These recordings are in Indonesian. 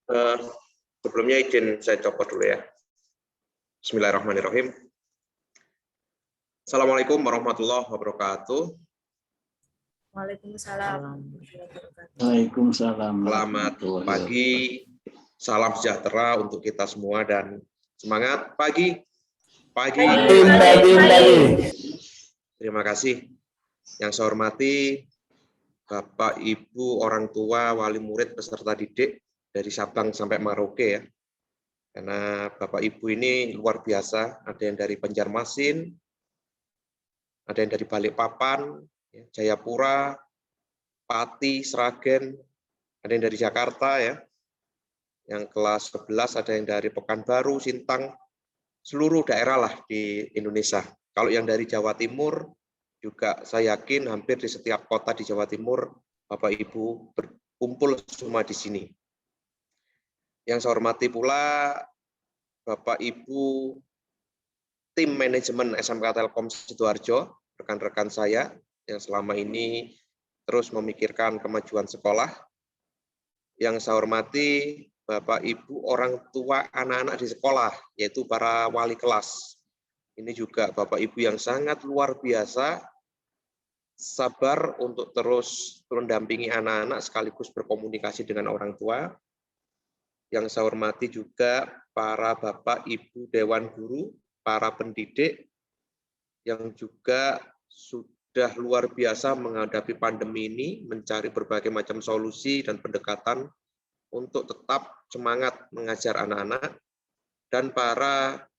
Eh, Sebelumnya izin saya copot dulu ya. Bismillahirrahmanirrahim. Assalamualaikum warahmatullahi wabarakatuh. Waalaikumsalam. Waalaikumsalam. Selamat pagi, salam sejahtera untuk kita semua dan semangat pagi. Pagi. Terima kasih. Yang saya hormati Bapak, Ibu, orang tua, wali murid, peserta didik dari Sabang sampai Merauke ya. Karena Bapak Ibu ini luar biasa, ada yang dari Banjarmasin, ada yang dari Balikpapan, Jayapura, Pati, Sragen, ada yang dari Jakarta ya. Yang kelas 11 ada yang dari Pekanbaru, Sintang, seluruh daerah lah di Indonesia. Kalau yang dari Jawa Timur juga saya yakin hampir di setiap kota di Jawa Timur Bapak Ibu berkumpul semua di sini. Yang saya hormati pula Bapak Ibu tim manajemen SMK Telkom Sidoarjo, rekan-rekan saya yang selama ini terus memikirkan kemajuan sekolah. Yang saya hormati Bapak Ibu orang tua anak-anak di sekolah, yaitu para wali kelas. Ini juga Bapak Ibu yang sangat luar biasa, sabar untuk terus mendampingi anak-anak sekaligus berkomunikasi dengan orang tua. Yang saya hormati juga para Bapak Ibu Dewan Guru, para pendidik yang juga sudah luar biasa menghadapi pandemi ini, mencari berbagai macam solusi dan pendekatan untuk tetap semangat mengajar anak-anak, dan para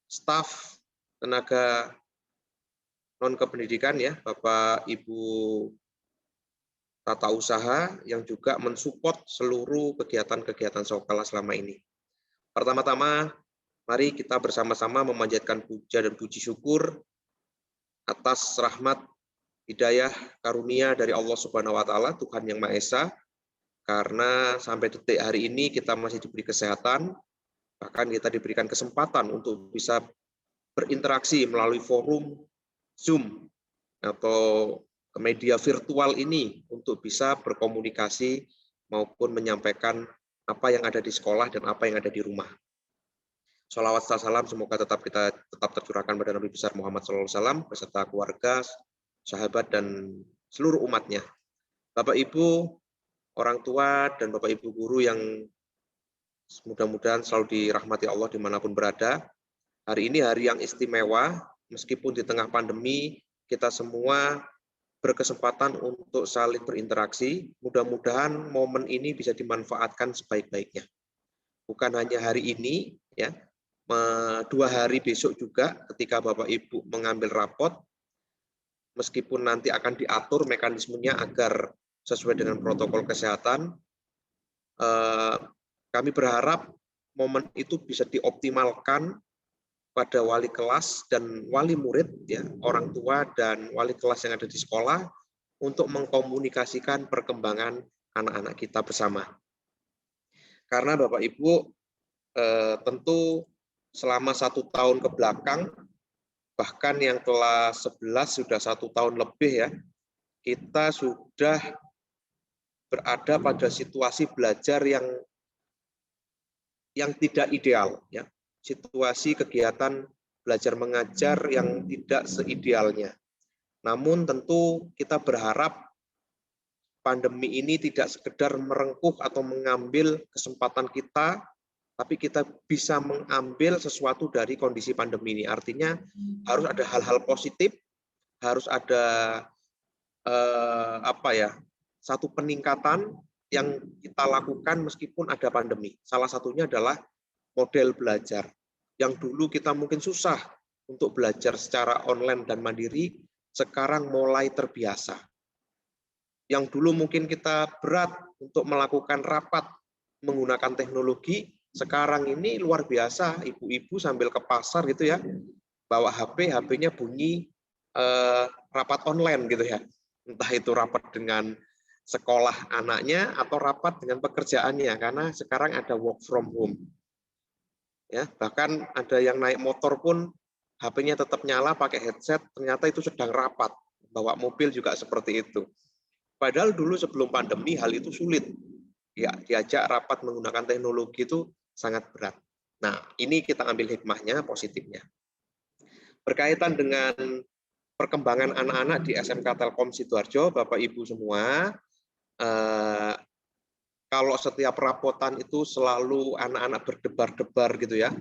staf tenaga non-kependidikan ya, Bapak Ibu tata usaha yang juga mensupport seluruh kegiatan-kegiatan sekolah selama ini. Pertama-tama, mari kita bersama-sama memanjatkan puja dan puji syukur atas rahmat, hidayah, karunia dari Allah Subhanahu wa Ta'ala, Tuhan yang Maha Esa, karena sampai detik hari ini kita masih diberi kesehatan, bahkan kita diberikan kesempatan untuk bisa berinteraksi melalui forum Zoom atau media virtual ini untuk bisa berkomunikasi maupun menyampaikan apa yang ada di sekolah dan apa yang ada di rumah. Sholawat dan salam semoga kita tetap tercurahkan pada Nabi besar Muhammad SAW beserta keluarga, sahabat dan seluruh umatnya. Bapak Ibu, orang tua dan Bapak Ibu guru yang mudah-mudahan selalu dirahmati Allah dimanapun berada. Hari ini hari yang istimewa, meskipun di tengah pandemi kita semua berkesempatan untuk saling berinteraksi. Mudah-mudahan momen ini bisa dimanfaatkan sebaik-baiknya. Bukan hanya hari ini, ya, 2 hari besok juga ketika Bapak Ibu mengambil rapot, meskipun nanti akan diatur mekanismenya agar sesuai dengan protokol kesehatan, kami berharap momen itu bisa dioptimalkan pada wali kelas dan wali murid, ya, orang tua dan wali kelas yang ada di sekolah untuk mengkomunikasikan perkembangan anak-anak kita bersama. Karena Bapak Ibu tentu selama 1 tahun ke belakang, bahkan yang kelas 11 sudah 1 tahun lebih ya, kita sudah berada pada situasi belajar yang tidak ideal, ya. Situasi kegiatan belajar mengajar yang tidak seidealnya. Namun tentu kita berharap pandemi ini tidak sekedar merengkuh atau mengambil kesempatan kita, tapi kita bisa mengambil sesuatu dari kondisi pandemi ini. Artinya harus ada hal-hal positif, harus ada satu peningkatan yang kita lakukan meskipun ada pandemi. Salah satunya adalah model belajar. Yang dulu kita mungkin susah untuk belajar secara online dan mandiri, sekarang mulai terbiasa. Yang dulu mungkin kita berat untuk melakukan rapat menggunakan teknologi, sekarang ini luar biasa, ibu-ibu sambil ke pasar gitu ya, bawa HP, HP-nya bunyi rapat online gitu ya. Entah itu rapat dengan sekolah anaknya atau rapat dengan pekerjaannya, karena sekarang ada work from home. Ya, bahkan ada yang naik motor pun HP-nya tetap nyala pakai headset, ternyata itu sedang rapat. Bawa mobil juga seperti itu. Padahal dulu sebelum pandemi hal itu sulit. diajak rapat menggunakan teknologi itu sangat berat. Nah, ini kita ambil hikmahnya, positifnya. Berkaitan dengan perkembangan anak-anak di SMK Telkom Sidoarjo, Bapak Ibu semua, kalau setiap rapotan itu selalu anak-anak berdebar-debar gitu ya,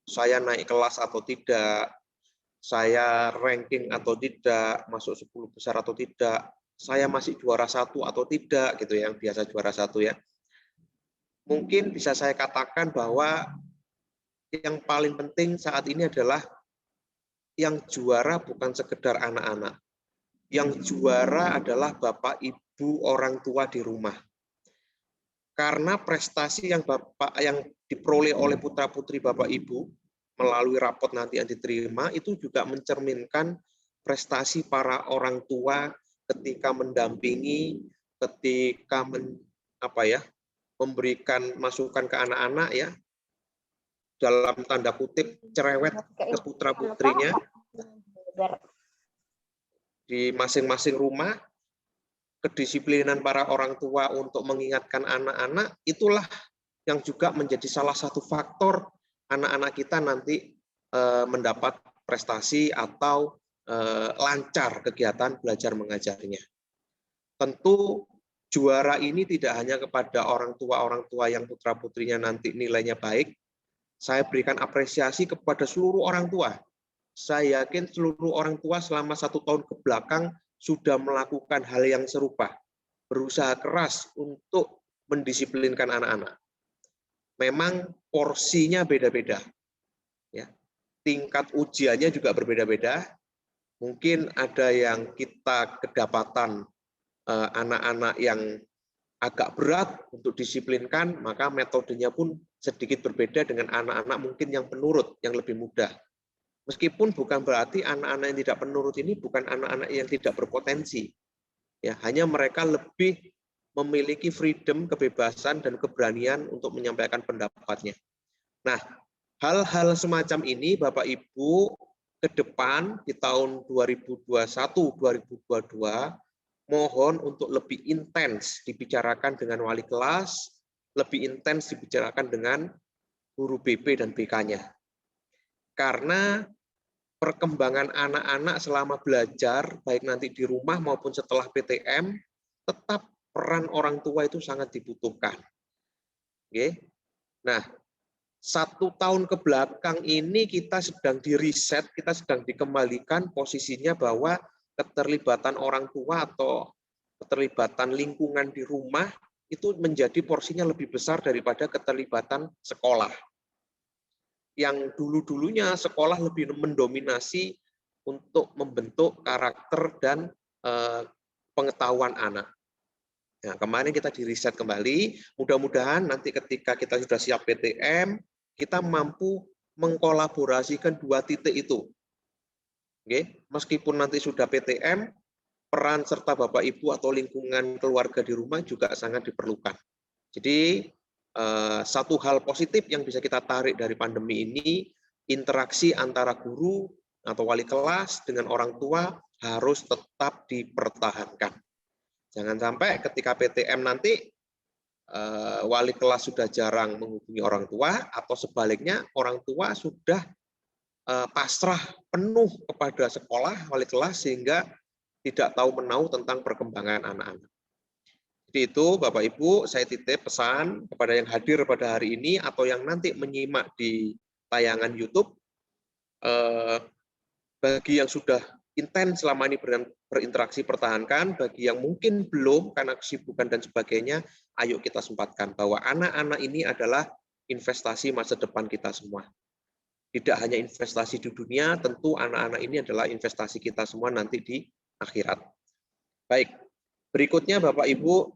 saya naik kelas atau tidak, saya ranking atau tidak, masuk 10 besar atau tidak, saya masih juara 1 atau tidak gitu ya, yang biasa juara 1 ya. Mungkin bisa saya katakan bahwa yang paling penting saat ini adalah yang juara bukan sekedar anak-anak. Yang juara adalah Bapak Ibu orang tua di rumah. Karena prestasi yang diperoleh oleh putra-putri Bapak Ibu melalui rapot nanti yang diterima itu juga mencerminkan prestasi para orang tua ketika mendampingi, ketika memberikan masukan ke anak-anak ya, dalam tanda kutip cerewet ke putra-putrinya di masing-masing rumah. Kedisiplinan para orang tua untuk mengingatkan anak-anak itulah yang juga menjadi salah satu faktor anak-anak kita nanti mendapat prestasi atau lancar kegiatan belajar mengajarnya. Tentu juara ini tidak hanya kepada orang tua yang putra-putrinya nanti nilainya baik. Saya berikan apresiasi kepada seluruh orang tua. Saya yakin seluruh orang tua selama 1 tahun ke belakang sudah melakukan hal yang serupa, berusaha keras untuk mendisiplinkan anak-anak. Memang porsinya beda-beda, ya. Tingkat ujiannya juga berbeda-beda. Mungkin ada yang kita kedapatan anak-anak yang agak berat untuk disiplinkan, maka metodenya pun sedikit berbeda dengan anak-anak mungkin yang penurut, yang lebih mudah. Meskipun bukan berarti anak-anak yang tidak penurut ini bukan anak-anak yang tidak berpotensi. Ya, hanya mereka lebih memiliki freedom, kebebasan, dan keberanian untuk menyampaikan pendapatnya. Nah, hal-hal semacam ini Bapak Ibu ke depan di tahun 2021-2022 mohon untuk lebih intens dibicarakan dengan wali kelas, lebih intens dibicarakan dengan guru BP dan BK-nya. Karena perkembangan anak-anak selama belajar, baik nanti di rumah maupun setelah PTM, tetap peran orang tua itu sangat dibutuhkan. Oke. Nah, 1 tahun ke belakang ini kita sedang di-reset, kita sedang dikembalikan posisinya bahwa keterlibatan orang tua atau keterlibatan lingkungan di rumah itu menjadi porsinya lebih besar daripada keterlibatan sekolah. Yang dulu-dulunya sekolah lebih mendominasi untuk membentuk karakter dan pengetahuan anak. Nah, kemarin kita di-reset kembali, mudah-mudahan nanti ketika kita sudah siap PTM, kita mampu mengkolaborasikan 2 titik itu. Oke, meskipun nanti sudah PTM, peran serta Bapak Ibu atau lingkungan keluarga di rumah juga sangat diperlukan. Jadi satu hal positif yang bisa kita tarik dari pandemi ini, interaksi antara guru atau wali kelas dengan orang tua harus tetap dipertahankan. Jangan sampai ketika PTM nanti wali kelas sudah jarang menghubungi orang tua, atau sebaliknya orang tua sudah pasrah penuh kepada sekolah, wali kelas, sehingga tidak tahu menahu tentang perkembangan anak-anak. Jadi itu Bapak Ibu, saya titip pesan kepada yang hadir pada hari ini atau yang nanti menyimak di tayangan YouTube, bagi yang sudah intens selama ini berinteraksi pertahankan, bagi yang mungkin belum karena kesibukan dan sebagainya, ayo kita sempatkan bahwa anak-anak ini adalah investasi masa depan kita semua. Tidak hanya investasi di dunia, tentu anak-anak ini adalah investasi kita semua nanti di akhirat. Baik, berikutnya Bapak Ibu,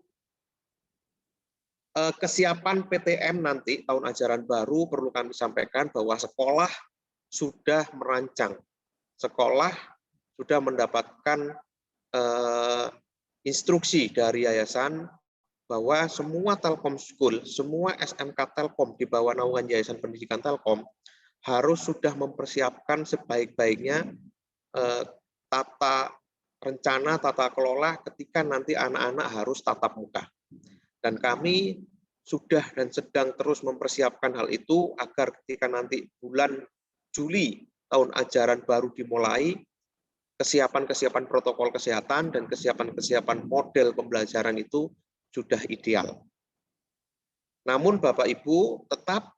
kesiapan PTM nanti tahun ajaran baru perlu kami sampaikan bahwa sekolah sudah merancang, sekolah sudah mendapatkan instruksi dari yayasan bahwa semua Telkom School, semua SMK Telkom di bawah naungan Yayasan Pendidikan Telkom harus sudah mempersiapkan sebaik-baiknya tata rencana, tata kelola ketika nanti anak-anak harus tatap muka. Dan kami sudah dan sedang terus mempersiapkan hal itu agar ketika nanti bulan Juli tahun ajaran baru dimulai, kesiapan-kesiapan protokol kesehatan dan kesiapan-kesiapan model pembelajaran itu sudah ideal. Namun Bapak Ibu, tetap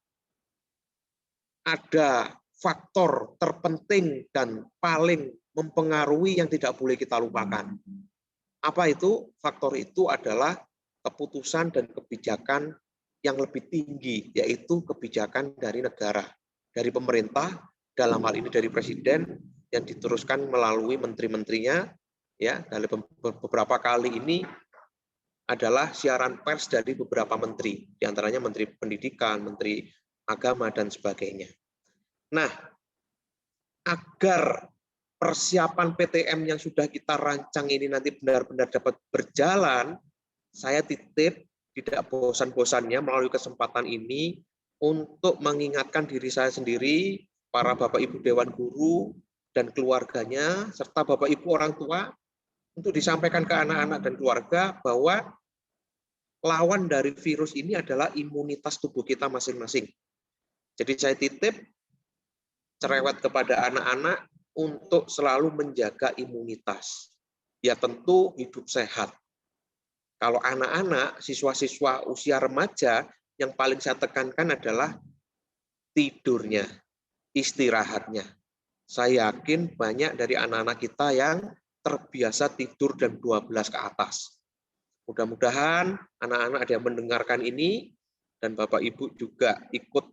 ada faktor terpenting dan paling mempengaruhi yang tidak boleh kita lupakan. Apa itu? Faktor itu adalah keputusan dan kebijakan yang lebih tinggi, yaitu kebijakan dari negara, dari pemerintah, dalam hal ini dari presiden, yang diteruskan melalui menteri-menterinya. Ya, dalam beberapa kali ini adalah siaran pers dari beberapa menteri, diantaranya Menteri Pendidikan, Menteri Agama, dan sebagainya. Nah, agar persiapan PTM yang sudah kita rancang ini nanti benar-benar dapat berjalan, saya titip tidak bosan-bosannya melalui kesempatan ini untuk mengingatkan diri saya sendiri, para Bapak Ibu Dewan Guru dan keluarganya, serta Bapak Ibu orang tua, untuk disampaikan ke anak-anak dan keluarga bahwa lawan dari virus ini adalah imunitas tubuh kita masing-masing. Jadi saya titip cerewet kepada anak-anak untuk selalu menjaga imunitas. Ya tentu hidup sehat. Kalau anak-anak, siswa-siswa usia remaja, yang paling saya tekankan adalah tidurnya, istirahatnya. Saya yakin banyak dari anak-anak kita yang terbiasa tidur jam 12 ke atas. Mudah-mudahan anak-anak ada yang mendengarkan ini, dan Bapak Ibu juga ikut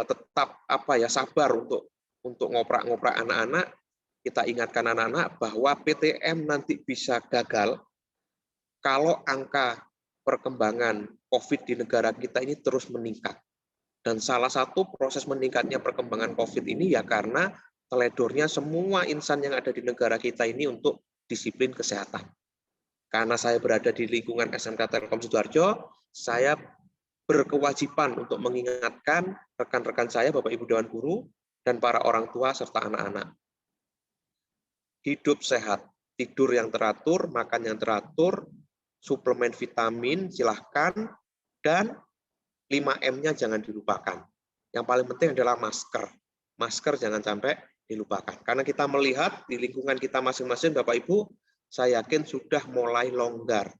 tetap sabar untuk ngoprak-ngoprak anak-anak. Kita ingatkan anak-anak bahwa PTM nanti bisa gagal kalau angka perkembangan COVID di negara kita ini terus meningkat. Dan salah satu proses meningkatnya perkembangan COVID ini ya karena teledornya semua insan yang ada di negara kita ini untuk disiplin kesehatan. Karena saya berada di lingkungan SMK Telkom Sidoarjo, saya berkewajiban untuk mengingatkan rekan-rekan saya, Bapak Ibu Dewan Guru, dan para orang tua serta anak-anak. Hidup sehat, tidur yang teratur, makan yang teratur, suplemen vitamin silahkan, dan 5M-nya jangan dilupakan. Yang paling penting adalah masker. Masker jangan sampai dilupakan. Karena kita melihat di lingkungan kita masing-masing, Bapak Ibu, saya yakin sudah mulai longgar.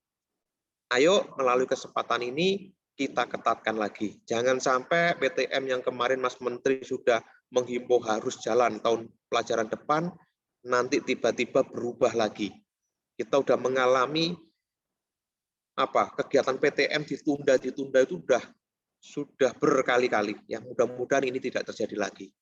Ayo melalui kesempatan ini kita ketatkan lagi. Jangan sampai PTM yang kemarin Mas Menteri sudah menghimbau harus jalan tahun pelajaran depan, nanti tiba-tiba berubah lagi. Kita sudah mengalami kegiatan PTM ditunda itu sudah berkali-kali. Ya, mudah-mudahan ini tidak terjadi lagi.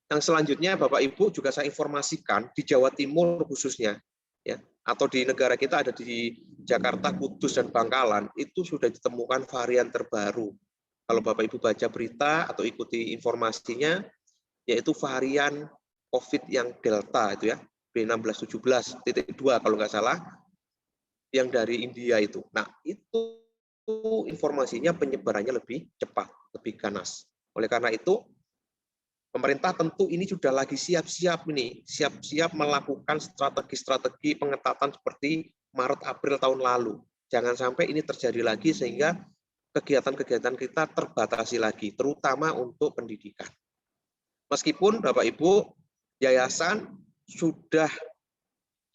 Yang selanjutnya Bapak Ibu juga saya informasikan di Jawa Timur khususnya, ya, atau di negara kita ada di Jakarta, Kudus, dan Bangkalan, itu sudah ditemukan varian terbaru. Kalau Bapak Ibu baca berita atau ikuti informasinya, yaitu varian COVID yang Delta itu ya, B1617.2 kalau nggak salah, yang dari India itu. Nah, itu informasinya penyebarannya lebih cepat, lebih ganas. Oleh karena itu, pemerintah tentu ini sudah lagi siap-siap melakukan strategi-strategi pengetatan seperti Maret-April tahun lalu. Jangan sampai ini terjadi lagi sehingga kegiatan-kegiatan kita terbatasi lagi, terutama untuk pendidikan. Meskipun Bapak Ibu, yayasan sudah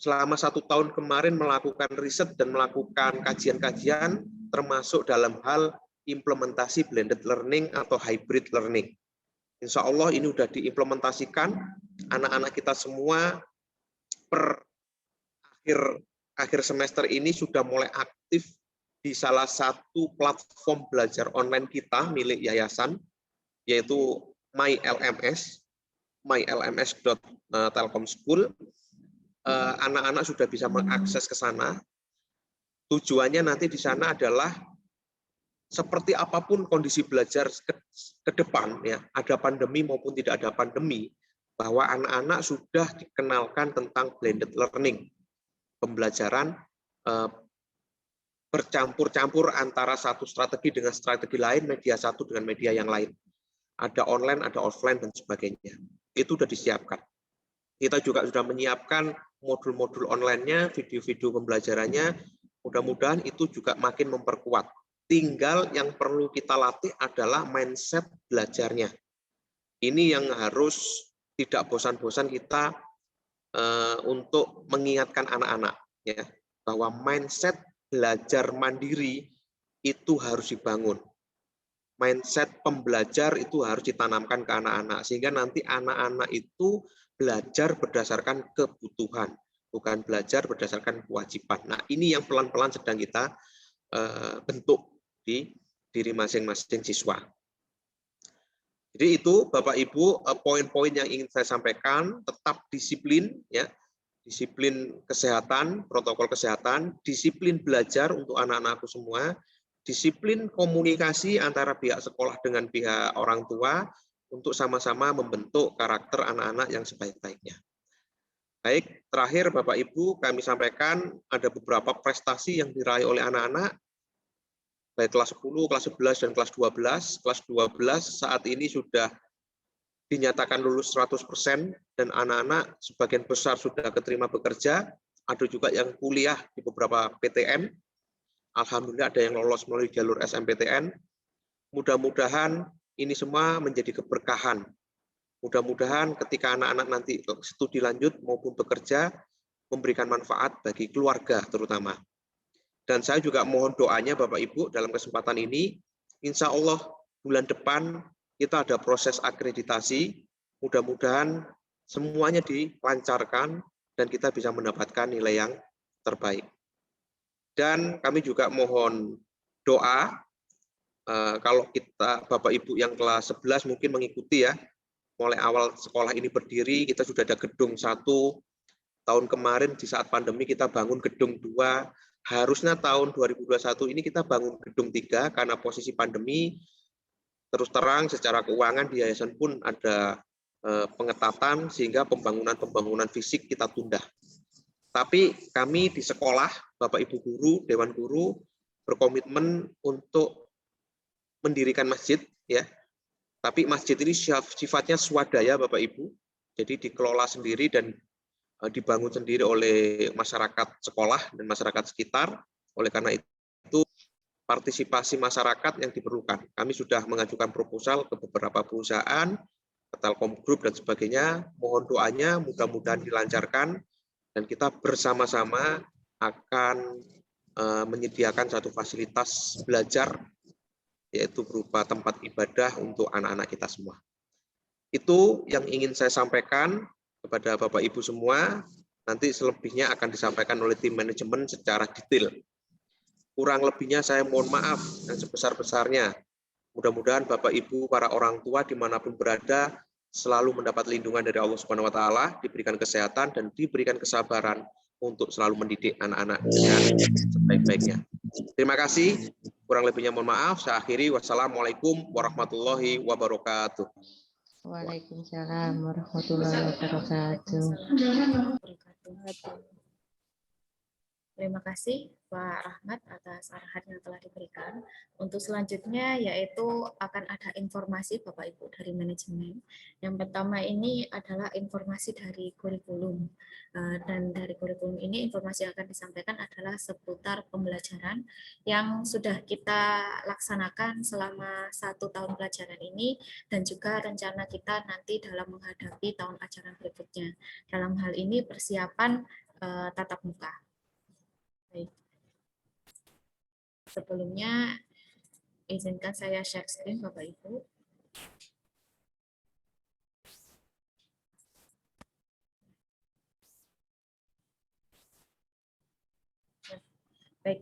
selama 1 tahun kemarin melakukan riset dan melakukan kajian-kajian termasuk dalam hal implementasi blended learning atau hybrid learning. Insya Allah ini sudah diimplementasikan, anak-anak kita semua per akhir semester ini sudah mulai aktif di salah satu platform belajar online kita milik yayasan, yaitu mylms.telkomschool. Anak-anak sudah bisa mengakses ke sana. Tujuannya nanti di sana adalah seperti apapun kondisi belajar ke depan, ya, ada pandemi maupun tidak ada pandemi, bahwa anak-anak sudah dikenalkan tentang blended learning, pembelajaran bercampur-campur antara satu strategi dengan strategi lain, media satu dengan media yang lain. Ada online, ada offline, dan sebagainya. Itu sudah disiapkan. Kita juga sudah menyiapkan modul-modul online-nya, video-video pembelajarannya, Mudah-mudahan itu juga makin memperkuat. Tinggal yang perlu kita latih adalah mindset belajarnya. Ini yang harus tidak bosan-bosan kita untuk mengingatkan anak-anak, ya, bahwa mindset belajar mandiri itu harus dibangun. Mindset pembelajar itu harus ditanamkan ke anak-anak, sehingga nanti anak-anak itu belajar berdasarkan kebutuhan, bukan belajar berdasarkan kewajiban. Nah, ini yang pelan-pelan sedang kita bentuk di diri masing-masing siswa. Jadi itu Bapak Ibu poin-poin yang ingin saya sampaikan. Tetap disiplin, ya, disiplin kesehatan, protokol kesehatan, disiplin belajar untuk anak-anakku semua, disiplin komunikasi antara pihak sekolah dengan pihak orang tua untuk sama-sama membentuk karakter anak-anak yang sebaik-baiknya. Baik, terakhir Bapak Ibu kami sampaikan ada beberapa prestasi yang diraih oleh anak-anak baik kelas 10, kelas 11, dan kelas 12. Kelas 12 saat ini sudah dinyatakan lulus 100% dan anak-anak sebagian besar sudah keterima bekerja. Ada juga yang kuliah di beberapa PTN. Alhamdulillah ada yang lolos melalui jalur SMPTN. Mudah-mudahan ini semua menjadi keberkahan. Mudah-mudahan ketika anak-anak nanti studi lanjut maupun bekerja, memberikan manfaat bagi keluarga terutama. Dan saya juga mohon doanya Bapak Ibu dalam kesempatan ini, insya Allah bulan depan kita ada proses akreditasi, mudah-mudahan semuanya dilancarkan dan kita bisa mendapatkan nilai yang terbaik. Dan kami juga mohon doa, kalau kita Bapak Ibu yang kelas 11 mungkin mengikuti, ya, mulai awal sekolah ini berdiri, kita sudah ada gedung 1, tahun kemarin di saat pandemi kita bangun gedung 2, harusnya tahun 2021 ini kita bangun gedung 3 karena posisi pandemi. Terus terang secara keuangan di yayasan pun ada pengetatan sehingga pembangunan fisik kita tunda. Tapi kami di sekolah, Bapak Ibu guru, Dewan Guru berkomitmen untuk mendirikan masjid, ya. Tapi masjid ini sifatnya swadaya Bapak Ibu. Jadi dikelola sendiri dan dibangun sendiri oleh masyarakat sekolah dan masyarakat sekitar. Oleh karena itu partisipasi masyarakat yang diperlukan. Kami sudah mengajukan proposal ke beberapa perusahaan, ke Telkom Group dan sebagainya. Mohon doanya mudah-mudahan dilancarkan dan kita bersama-sama akan menyediakan satu fasilitas belajar, yaitu berupa tempat ibadah untuk anak-anak kita semua. Itu yang ingin saya sampaikan kepada Bapak Ibu semua. Nanti selebihnya akan disampaikan oleh tim manajemen secara detail. Kurang lebihnya saya mohon maaf yang sebesar-besarnya. Mudah-mudahan Bapak Ibu, para orang tua dimanapun berada, selalu mendapat lindungan dari Allah Subhanahu Wa Taala, diberikan kesehatan dan diberikan kesabaran untuk selalu mendidik anak-anak dengan sebaik-baiknya. Terima kasih. Kurang lebihnya mohon maaf. Saya akhiri. Wassalamualaikum warahmatullahi wabarakatuh. Waalaikumsalam warahmatullahi wabarakatuh. Terima kasih Pak Rahmat atas arahan yang telah diberikan. Untuk selanjutnya yaitu akan ada informasi Bapak Ibu dari manajemen. Yang pertama ini adalah informasi dari kurikulum. Dan dari kurikulum ini informasi yang akan disampaikan adalah seputar pembelajaran yang sudah kita laksanakan selama 1 tahun pelajaran ini dan juga rencana kita nanti dalam menghadapi tahun ajaran berikutnya. Dalam hal ini persiapan tatap muka. Baik. Sebelumnya, izinkan saya share screen, Bapak Ibu. Baik.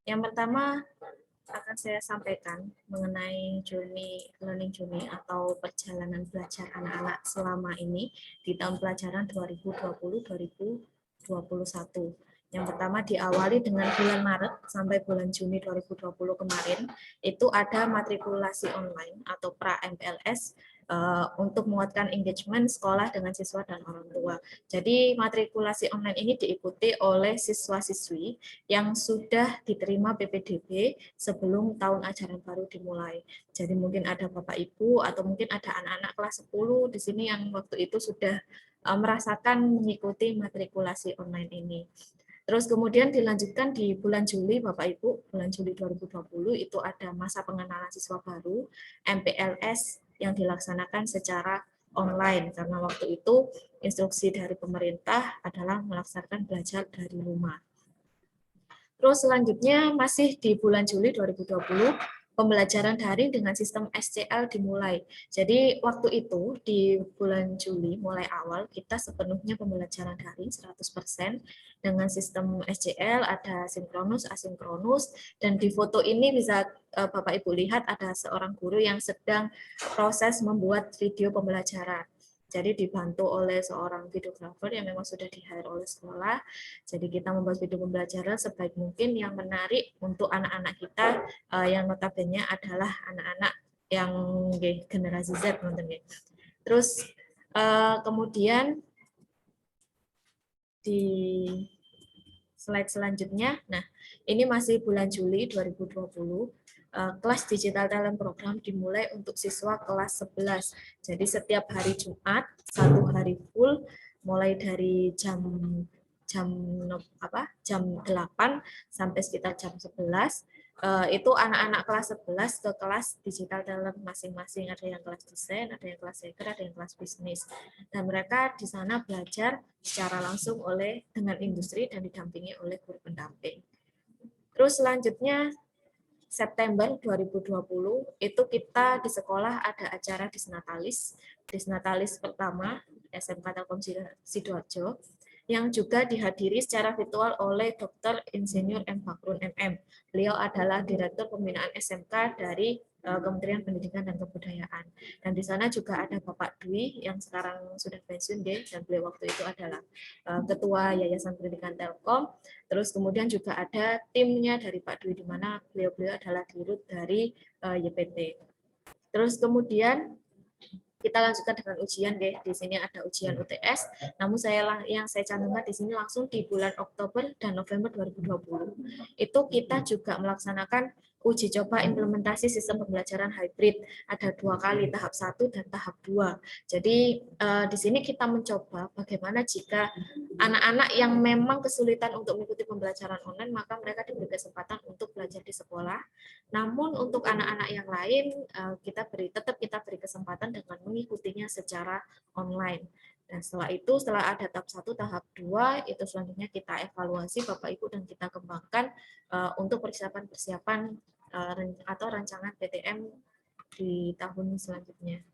Yang pertama akan saya sampaikan mengenai learning journey atau perjalanan belajar anak-anak selama ini di tahun pelajaran 2020-2021. Yang pertama diawali dengan bulan Maret sampai bulan Juni 2020 kemarin, itu ada matrikulasi online atau pra-MPLS untuk menguatkan engagement sekolah dengan siswa dan orang tua. Jadi matrikulasi online ini diikuti oleh siswa-siswi yang sudah diterima PPDB sebelum tahun ajaran baru dimulai. Jadi mungkin ada Bapak Ibu atau mungkin ada anak-anak kelas 10 di sini yang waktu itu sudah merasakan mengikuti matrikulasi online ini. Terus kemudian dilanjutkan di bulan Juli, Bapak Ibu, bulan Juli 2020 itu ada masa pengenalan siswa baru, MPLS, yang dilaksanakan secara online, karena waktu itu instruksi dari pemerintah adalah melaksanakan belajar dari rumah. Terus selanjutnya masih di bulan Juli 2020, pembelajaran daring dengan sistem SCL dimulai. Jadi waktu itu di bulan Juli mulai awal kita sepenuhnya pembelajaran daring 100% dengan sistem SCL, ada sinkronus, asinkronus, dan di foto ini bisa Bapak Ibu lihat ada seorang guru yang sedang proses membuat video pembelajaran. Jadi dibantu oleh seorang videographer yang memang sudah di-hire oleh sekolah. Jadi kita membuat video pembelajaran sebaik mungkin yang menarik untuk anak-anak kita yang notabene adalah anak-anak yang generasi Z. Terus kemudian di slide selanjutnya, nah ini masih bulan Juli 2020, kelas digital talent program dimulai untuk siswa kelas 11. Jadi setiap hari Jumat, 1 hari full, mulai dari jam 8 sampai sekitar jam 11, itu anak-anak kelas 11 ke kelas digital talent masing-masing. Ada yang kelas desain, ada yang kelas hacker, ada yang kelas bisnis. Dan mereka di sana belajar secara langsung dengan industri dan didampingi oleh guru pendamping. Terus selanjutnya September 2020 itu kita di sekolah ada acara Disnatalis pertama SMK Telkom Sidoarjo, yang juga dihadiri secara virtual oleh Dr. Insinyur M. Bakrun MM. Beliau adalah Direktur Pembinaan SMK dari Kementerian Pendidikan dan Kebudayaan. Dan di sana juga ada Bapak Dwi yang sekarang sudah pensiun, dan beliau waktu itu adalah Ketua Yayasan Pendidikan Telkom. Terus kemudian juga ada timnya dari Pak Dwi, di mana beliau adalah dirut dari YPT. Terus kemudian kita lanjutkan dengan ujian, deh. Di sini ada ujian UTS. Namun yang saya cantumkan di sini langsung di bulan Oktober dan November 2020. Itu kita juga melaksanakan uji coba implementasi sistem pembelajaran hybrid. Ada 2 kali, tahap 1 dan tahap 2. Jadi di sini kita mencoba bagaimana jika anak-anak yang memang kesulitan untuk mengikuti pembelajaran online, maka mereka diberi kesempatan untuk belajar di sekolah. Namun untuk anak-anak yang lain, kita beri kesempatan dengan mengikutinya secara online. Dan setelah ada tahap 1, tahap 2, itu selanjutnya kita evaluasi Bapak Ibu dan kita kembangkan untuk persiapan atau rancangan PTM di tahun selanjutnya.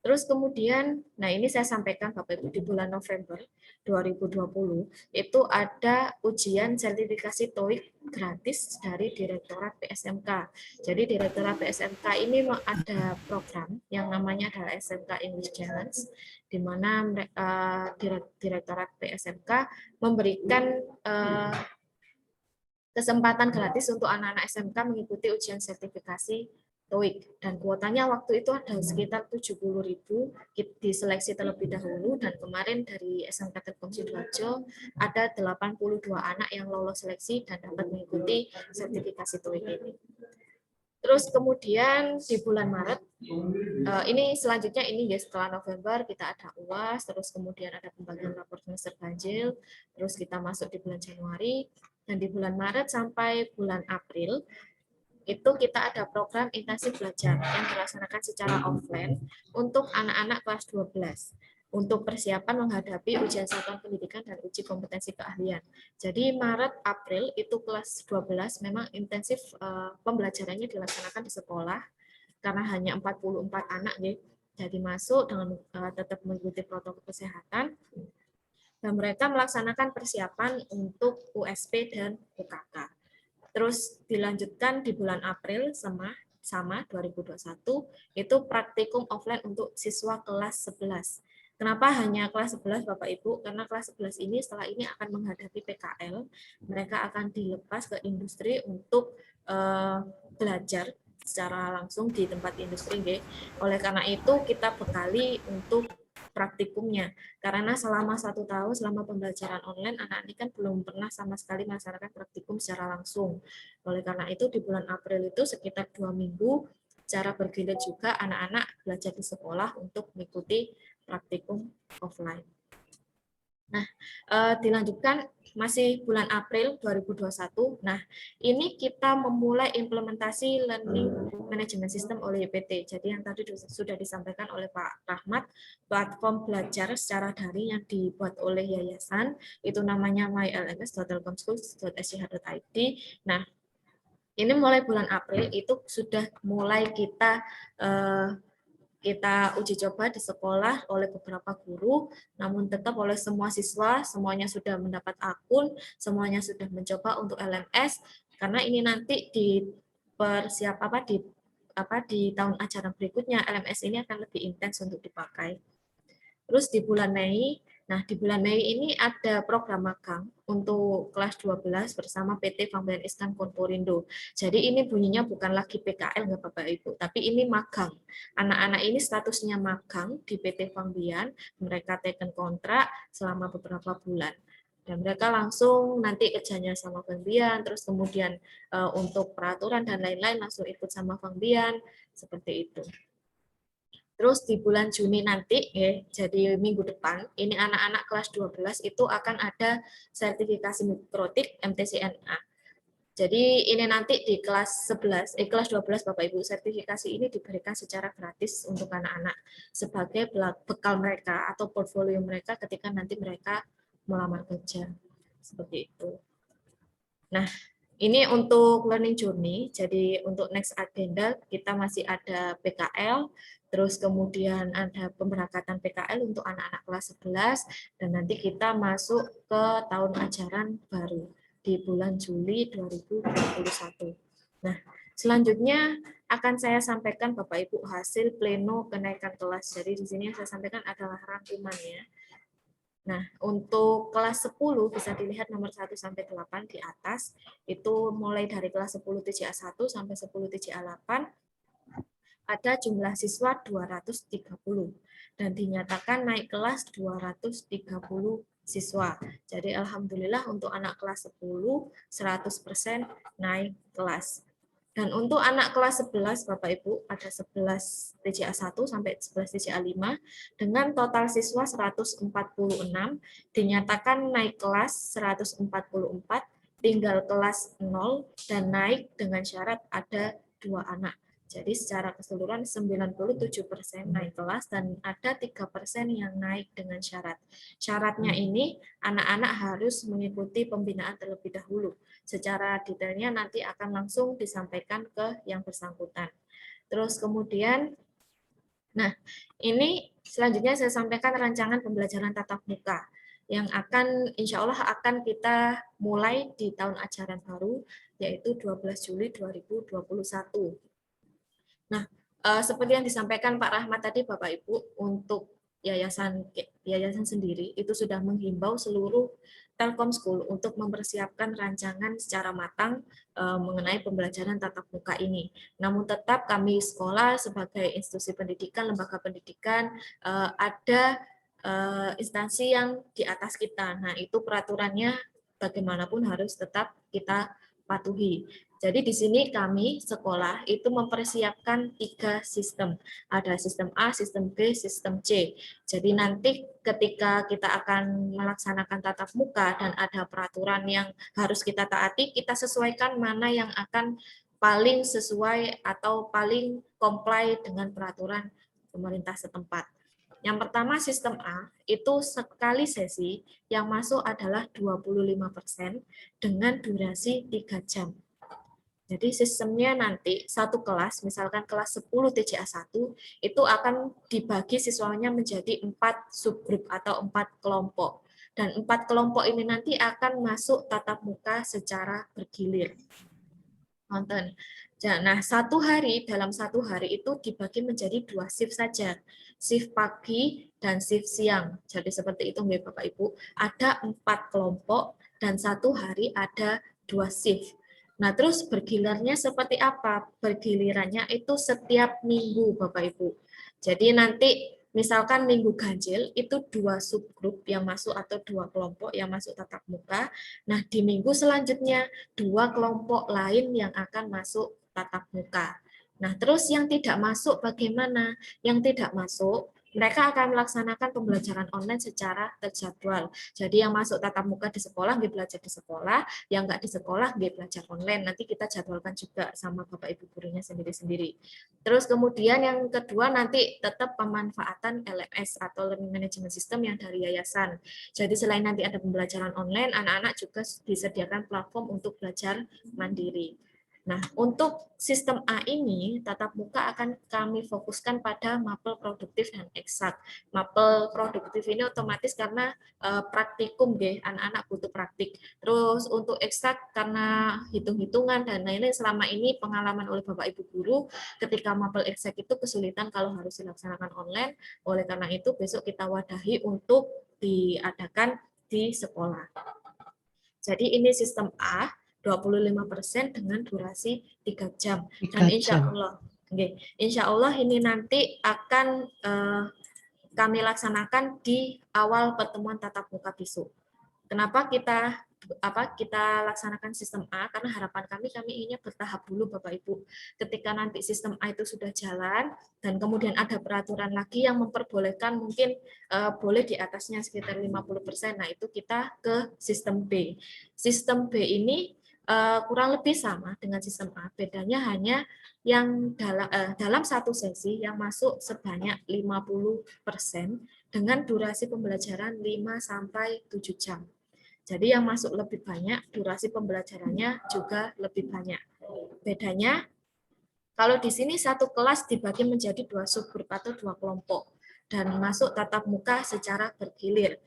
Terus kemudian, nah ini saya sampaikan Bapak Ibu, di bulan November 2020 itu ada ujian sertifikasi TOEIC gratis dari Direktorat PSMK. Jadi Direktorat PSMK ini ada program yang namanya adalah SMK English Challenge, di mana Direktorat PSMK memberikan kesempatan gratis untuk anak-anak SMK mengikuti ujian sertifikasi TOEIC, dan kuotanya waktu itu ada sekitar 70.000, diseleksi terlebih dahulu, dan kemarin dari SMK Telkom Sidoarjo ada 82 anak yang lolos seleksi dan dapat mengikuti sertifikasi TOEIC ini. Terus kemudian di bulan Maret, ini selanjutnya ini ya, setelah November kita ada UAS, terus kemudian ada pembagian rapor semester ganjil, terus kita masuk di bulan Januari, dan di bulan Maret sampai bulan April itu kita ada program intensif belajar yang dilaksanakan secara offline untuk anak-anak kelas 12 untuk persiapan menghadapi ujian satuan pendidikan dan uji kompetensi keahlian. Jadi Maret April itu kelas 12 memang intensif pembelajarannya dilaksanakan di sekolah karena hanya 44 anak ya. Jadi masuk dengan tetap mengikuti protokol kesehatan, dan mereka melaksanakan persiapan untuk USP dan UKK. Terus dilanjutkan di bulan April sama 2021 itu praktikum offline untuk siswa kelas 11. Kenapa hanya kelas 11 Bapak Ibu? Karena kelas 11 ini setelah ini akan menghadapi PKL, mereka akan dilepas ke industri untuk belajar secara langsung di tempat industri. Oleh karena itu kita bekali untuk praktikumnya, karena selama 1 tahun selama pembelajaran online anak ini kan belum pernah sama sekali melaksanakan praktikum secara langsung. Oleh karena itu di bulan April itu sekitar 2 minggu secara bergilir juga anak-anak belajar di sekolah untuk mengikuti praktikum offline. Nah, dilanjutkan masih bulan April 2021. Nah, ini kita memulai implementasi Learning Management System oleh YPT. Jadi yang tadi sudah disampaikan oleh Pak Rahmat, platform belajar secara daring yang dibuat oleh yayasan, itu namanya mylms.telkomschools.sch.id. Nah, ini mulai bulan April itu sudah mulai kita uji coba di sekolah oleh beberapa guru, namun tetap oleh semua siswa, semuanya sudah mendapat akun, semuanya sudah mencoba untuk LMS, karena ini nanti di tahun ajaran berikutnya LMS ini akan lebih intens untuk dipakai. Terus di bulan Mei, nah di bulan Mei ini ada program magang untuk kelas 12 bersama PT Fangbian Iskan Konporindo. Jadi ini bunyinya bukan lagi PKL nggak Bapak Ibu, tapi ini magang. Anak-anak ini statusnya magang di PT Fangbian, mereka taken kontrak selama beberapa bulan. Dan mereka langsung nanti kerjanya sama Fangbian, terus kemudian untuk peraturan dan lain-lain langsung ikut sama Fangbian, seperti itu. Terus di bulan Juni nanti, jadi minggu depan, ini anak-anak kelas 12 itu akan ada sertifikasi mikrotik MTCNA. Jadi ini nanti di kelas 11, kelas 12 Bapak Ibu, sertifikasi ini diberikan secara gratis untuk anak-anak sebagai bekal mereka atau portfolio mereka ketika nanti mereka melamar kerja. Seperti itu. Nah, ini untuk learning journey, jadi untuk next agenda kita masih ada PKL, terus kemudian ada pemberangkatan PKL untuk anak-anak kelas 11, dan nanti kita masuk ke tahun ajaran baru di bulan Juli 2021. Nah, selanjutnya akan saya sampaikan Bapak Ibu hasil pleno kenaikan kelas. Jadi di sini yang saya sampaikan adalah rangkumannya. Nah, untuk kelas 10 bisa dilihat nomor 1 sampai 8 di atas. Itu mulai dari kelas 10 TJA 1 sampai 10 TJA 8 ada jumlah siswa 230 dan dinyatakan naik kelas 230 siswa. Jadi alhamdulillah untuk anak kelas 10 100% naik kelas. Dan untuk anak kelas 11, Bapak Ibu, ada 11 TJA 1 sampai 11 TJA 5, dengan total siswa 146, dinyatakan naik kelas 144, tinggal kelas 0, dan naik dengan syarat ada 2 anak. Jadi secara keseluruhan 97% naik kelas dan ada 3% yang naik dengan syarat. Syaratnya ini anak-anak harus mengikuti pembinaan terlebih dahulu. Secara detailnya nanti akan langsung disampaikan ke yang bersangkutan. Terus kemudian, nah ini selanjutnya saya sampaikan rancangan pembelajaran tatap muka yang akan insya Allah akan kita mulai di tahun ajaran baru yaitu 12 Juli 2021. Nah, seperti yang disampaikan Pak Rahmat tadi, Bapak Ibu, untuk yayasan sendiri itu sudah menghimbau seluruh Telkom School untuk mempersiapkan rancangan secara matang mengenai pembelajaran tatap muka ini. Namun tetap kami sekolah sebagai institusi pendidikan, lembaga pendidikan, ada instansi yang di atas kita. Nah, itu peraturannya bagaimanapun harus tetap kita patuhi. Jadi di sini kami sekolah itu mempersiapkan 3 sistem. Ada sistem A, sistem B, sistem C. Jadi nanti ketika kita akan melaksanakan tatap muka dan ada peraturan yang harus kita taati, kita sesuaikan mana yang akan paling sesuai atau paling comply dengan peraturan pemerintah setempat. Yang pertama sistem A, itu sekali sesi yang masuk adalah 25% dengan durasi 3 jam. Jadi sistemnya nanti satu kelas, misalkan kelas 10 TJA 1, itu akan dibagi siswanya menjadi 4 subgrup atau 4 kelompok. Dan 4 kelompok ini nanti akan masuk tatap muka secara bergilir. Nonton. Nah, dalam satu hari itu dibagi menjadi 2 shift saja. Shift pagi dan shift siang. Jadi seperti itu Bapak Ibu. Ada 4 kelompok dan satu hari ada 2 shift. Nah, terus bergilirnya seperti apa? Bergilirannya itu setiap minggu, Bapak Ibu. Jadi nanti misalkan minggu ganjil itu 2 subgrup yang masuk atau 2 kelompok yang masuk tatap muka. Nah, di minggu selanjutnya 2 kelompok lain yang akan masuk tatap muka. Nah, terus yang tidak masuk bagaimana? Yang tidak masuk mereka akan melaksanakan pembelajaran online secara terjadwal. Jadi yang masuk tatap muka di sekolah, dia belajar di sekolah, yang nggak di sekolah, dia belajar online. Nanti kita jadwalkan juga sama Bapak Ibu gurunya sendiri-sendiri. Terus kemudian yang kedua nanti tetap pemanfaatan LMS atau Learning Management System yang dari yayasan. Jadi selain nanti ada pembelajaran online, anak-anak juga disediakan platform untuk belajar mandiri. Nah, untuk sistem A ini, tatap muka akan kami fokuskan pada mapel produktif dan eksak. Mapel produktif ini otomatis karena praktikum, anak-anak butuh praktik. Terus untuk eksak karena hitung-hitungan dan lain-lain selama ini pengalaman oleh Bapak Ibu guru, ketika mapel eksak itu kesulitan kalau harus dilaksanakan online. Oleh karena itu, besok kita wadahi untuk diadakan di sekolah. Jadi ini sistem A, 25% dengan durasi 3 jam. Dan insya Allah ini nanti akan kami laksanakan di awal pertemuan tatap muka besok. Kenapa kita laksanakan sistem A? Karena harapan kami inginnya bertahap dulu Bapak Ibu. Ketika nanti sistem A itu sudah jalan dan kemudian ada peraturan lagi yang memperbolehkan mungkin boleh di atasnya sekitar 50%. Nah, itu kita ke sistem B. Sistem B ini kurang lebih sama dengan sistem A. Bedanya hanya yang dalam satu sesi yang masuk sebanyak 50% dengan durasi pembelajaran 5-7 jam. Jadi yang masuk lebih banyak, durasi pembelajarannya juga lebih banyak. Bedanya, kalau di sini satu kelas dibagi menjadi 2 subgrup atau 2 kelompok, dan masuk tatap muka secara bergilir.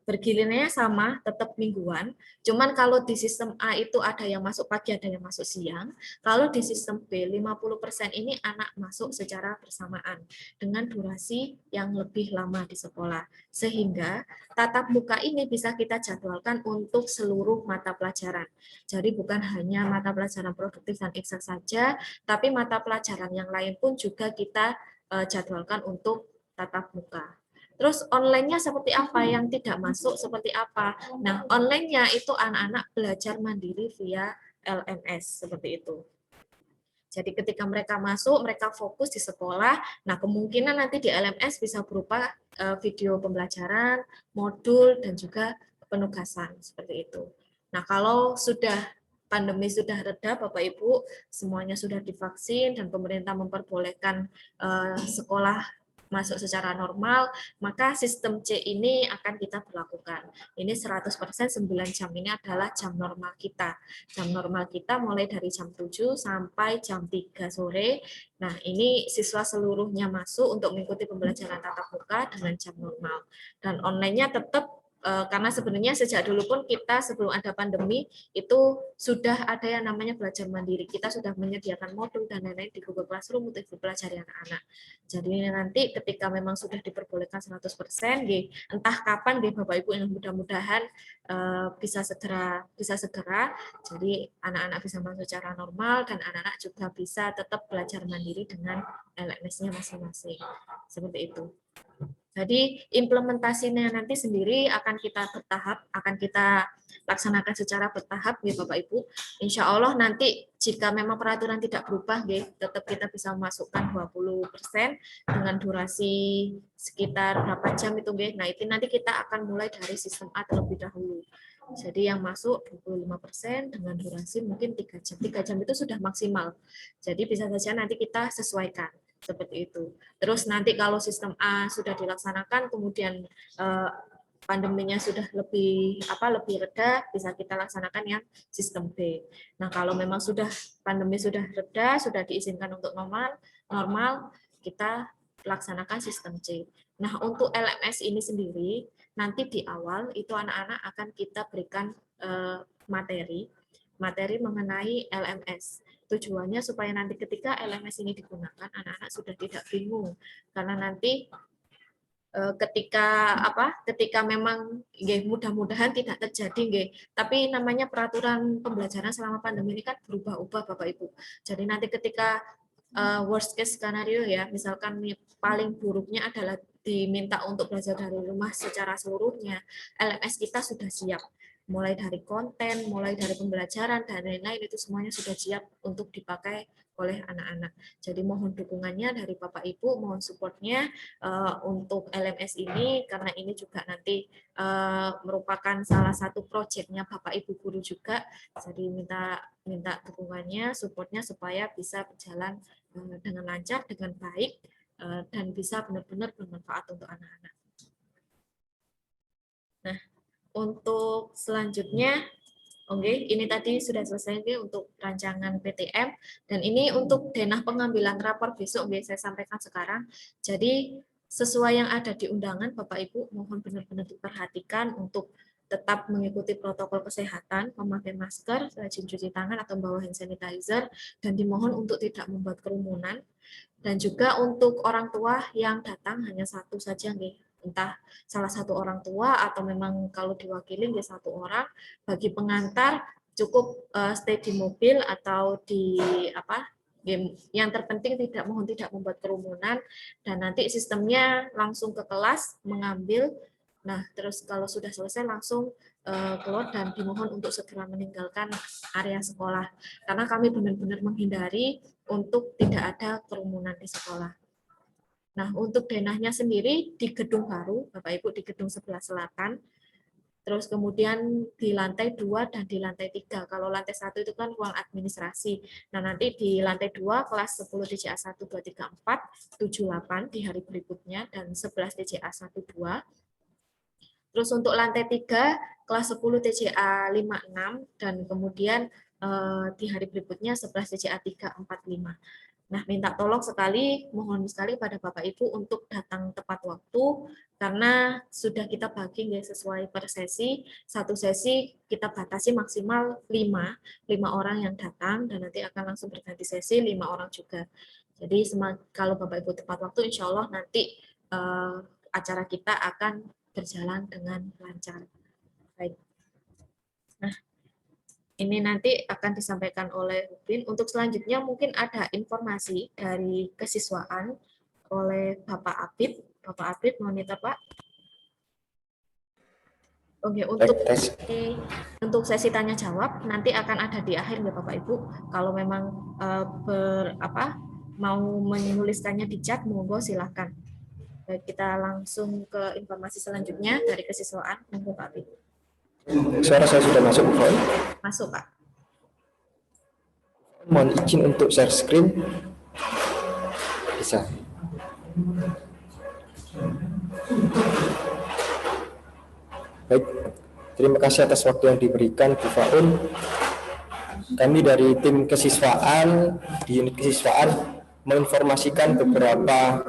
Bergilirnya sama, tetap mingguan. Cuman kalau di sistem A itu ada yang masuk pagi, ada yang masuk siang. Kalau di sistem B, 50% ini anak masuk secara bersamaan dengan durasi yang lebih lama di sekolah. Sehingga tatap muka ini bisa kita jadwalkan untuk seluruh mata pelajaran. Jadi bukan hanya mata pelajaran produktif dan eksak saja, tapi mata pelajaran yang lain pun juga kita jadwalkan untuk tatap muka. Terus online-nya seperti apa, yang tidak masuk seperti apa. Nah, online-nya itu anak-anak belajar mandiri via LMS, seperti itu. Jadi ketika mereka masuk, mereka fokus di sekolah, nah kemungkinan nanti di LMS bisa berupa video pembelajaran, modul, dan juga penugasan, seperti itu. Nah, kalau sudah pandemi sudah reda, Bapak Ibu, semuanya sudah divaksin, dan pemerintah memperbolehkan sekolah masuk secara normal, maka sistem C ini akan kita berlakukan. Ini 100% 9 jam ini adalah jam normal kita. Jam normal kita mulai dari jam 7 sampai jam 3 sore. Nah, ini siswa seluruhnya masuk untuk mengikuti pembelajaran tatap muka dengan jam normal. Dan online-nya tetap karena sebenarnya sejak dulu pun kita sebelum ada pandemi itu sudah ada yang namanya belajar mandiri. Kita sudah menyediakan modul dan lain-lain di Google Classroom untuk dipelajari anak-anak. Jadi nanti ketika memang sudah diperbolehkan 100%, entah kapan Bapak Ibu, yang mudah-mudahan bisa segera. Jadi anak-anak bisa masuk secara normal dan anak-anak juga bisa tetap belajar mandiri dengan LMS-nya masing-masing. Seperti itu. Jadi implementasinya nanti sendiri akan kita bertahap, akan kita laksanakan secara bertahap, ya Bapak Ibu. Insya Allah nanti jika memang peraturan tidak berubah, tetap kita bisa memasukkan 20% dengan durasi sekitar berapa jam itu, nah itu nanti kita akan mulai dari sistem A terlebih dahulu. Jadi yang masuk 25% dengan durasi mungkin 3 jam. 3 jam itu sudah maksimal. Jadi bisa saja nanti kita sesuaikan. Seperti itu. Terus nanti kalau sistem A sudah dilaksanakan, kemudian pandeminya sudah lebih reda, bisa kita laksanakan yang sistem B. Nah, kalau memang sudah pandemi sudah reda, sudah diizinkan untuk normal, kita laksanakan sistem C. Nah, untuk LMS ini sendiri, nanti di awal itu anak-anak akan kita berikan materi mengenai LMS. Tujuannya supaya nanti ketika LMS ini digunakan, anak-anak sudah tidak bingung. Karena nanti ketika memang mudah-mudahan tidak terjadi, tapi namanya peraturan pembelajaran selama pandemi ini kan berubah-ubah Bapak Ibu. Jadi nanti ketika worst case scenario ya, misalkan paling buruknya adalah diminta untuk belajar dari rumah secara seluruhnya, LMS kita sudah siap. mulai dari konten, mulai dari pembelajaran, dan lain-lain itu semuanya sudah siap untuk dipakai oleh anak-anak. Jadi mohon dukungannya dari Bapak Ibu, mohon supportnya untuk LMS ini, karena ini juga nanti merupakan salah satu proyeknya Bapak Ibu guru juga. Jadi minta dukungannya, supportnya supaya bisa berjalan dengan lancar, dengan baik, dan bisa benar-benar bermanfaat untuk anak-anak. Nah, untuk selanjutnya, oke, ini tadi sudah selesai untuk rancangan PTM, dan ini untuk denah pengambilan rapor besok, oke, saya sampaikan sekarang. Jadi sesuai yang ada di undangan, Bapak Ibu mohon benar-benar diperhatikan untuk tetap mengikuti protokol kesehatan, memakai masker, rajin cuci tangan atau membawa hand sanitizer, dan dimohon untuk tidak membuat kerumunan. Dan juga untuk orang tua yang datang hanya satu saja, nih, entah salah satu orang tua atau memang kalau diwakili dia satu orang. Bagi pengantar cukup stay di mobil atau di yang terpenting mohon tidak membuat kerumunan, dan nanti sistemnya langsung ke kelas mengambil. Nah, terus kalau sudah selesai langsung keluar dan dimohon untuk segera meninggalkan area sekolah, karena kami benar-benar menghindari untuk tidak ada kerumunan di sekolah. Nah, untuk denahnya sendiri di gedung baru, Bapak Ibu, di gedung sebelah selatan, terus kemudian di lantai 2 dan di lantai 3. Kalau lantai 1 itu kan ruang administrasi. Nah, nanti di lantai 2 kelas 10 TCA 1, 2, 3, 4, 7, 8 di hari berikutnya, dan 11 TCA 1, 2. Terus untuk lantai 3 kelas 10 TCA 5, 6, dan kemudian di hari berikutnya 11 TCA 3, 4, 5. Nah, minta tolong sekali, mohon sekali pada Bapak Ibu untuk datang tepat waktu, karena sudah kita bagi ya, sesuai per sesi. Satu sesi kita batasi maksimal 5 orang yang datang, dan nanti akan langsung berganti sesi 5 orang juga. Jadi kalau Bapak Ibu tepat waktu, insya Allah nanti acara kita akan berjalan dengan lancar. Baik. Nah, ini nanti akan disampaikan oleh Upin. Untuk selanjutnya mungkin ada informasi dari kesiswaan oleh Bapak Apip. Bapak Apip, monitor Pak. Oke, untuk sesi tanya jawab nanti akan ada di akhir ya Bapak Ibu. Kalau memang mau menuliskannya di chat, monggo silahkan. Baik, kita langsung ke informasi selanjutnya dari kesiswaan. Monggo Pak Apip. Suara saya sudah masuk, Bu. Masuk, Pak. Mohon izin untuk share screen. Bisa. Baik, terima kasih atas waktu yang diberikan, Bu Faun. Kami dari tim kesiswaan, di unit kesiswaan, menginformasikan beberapa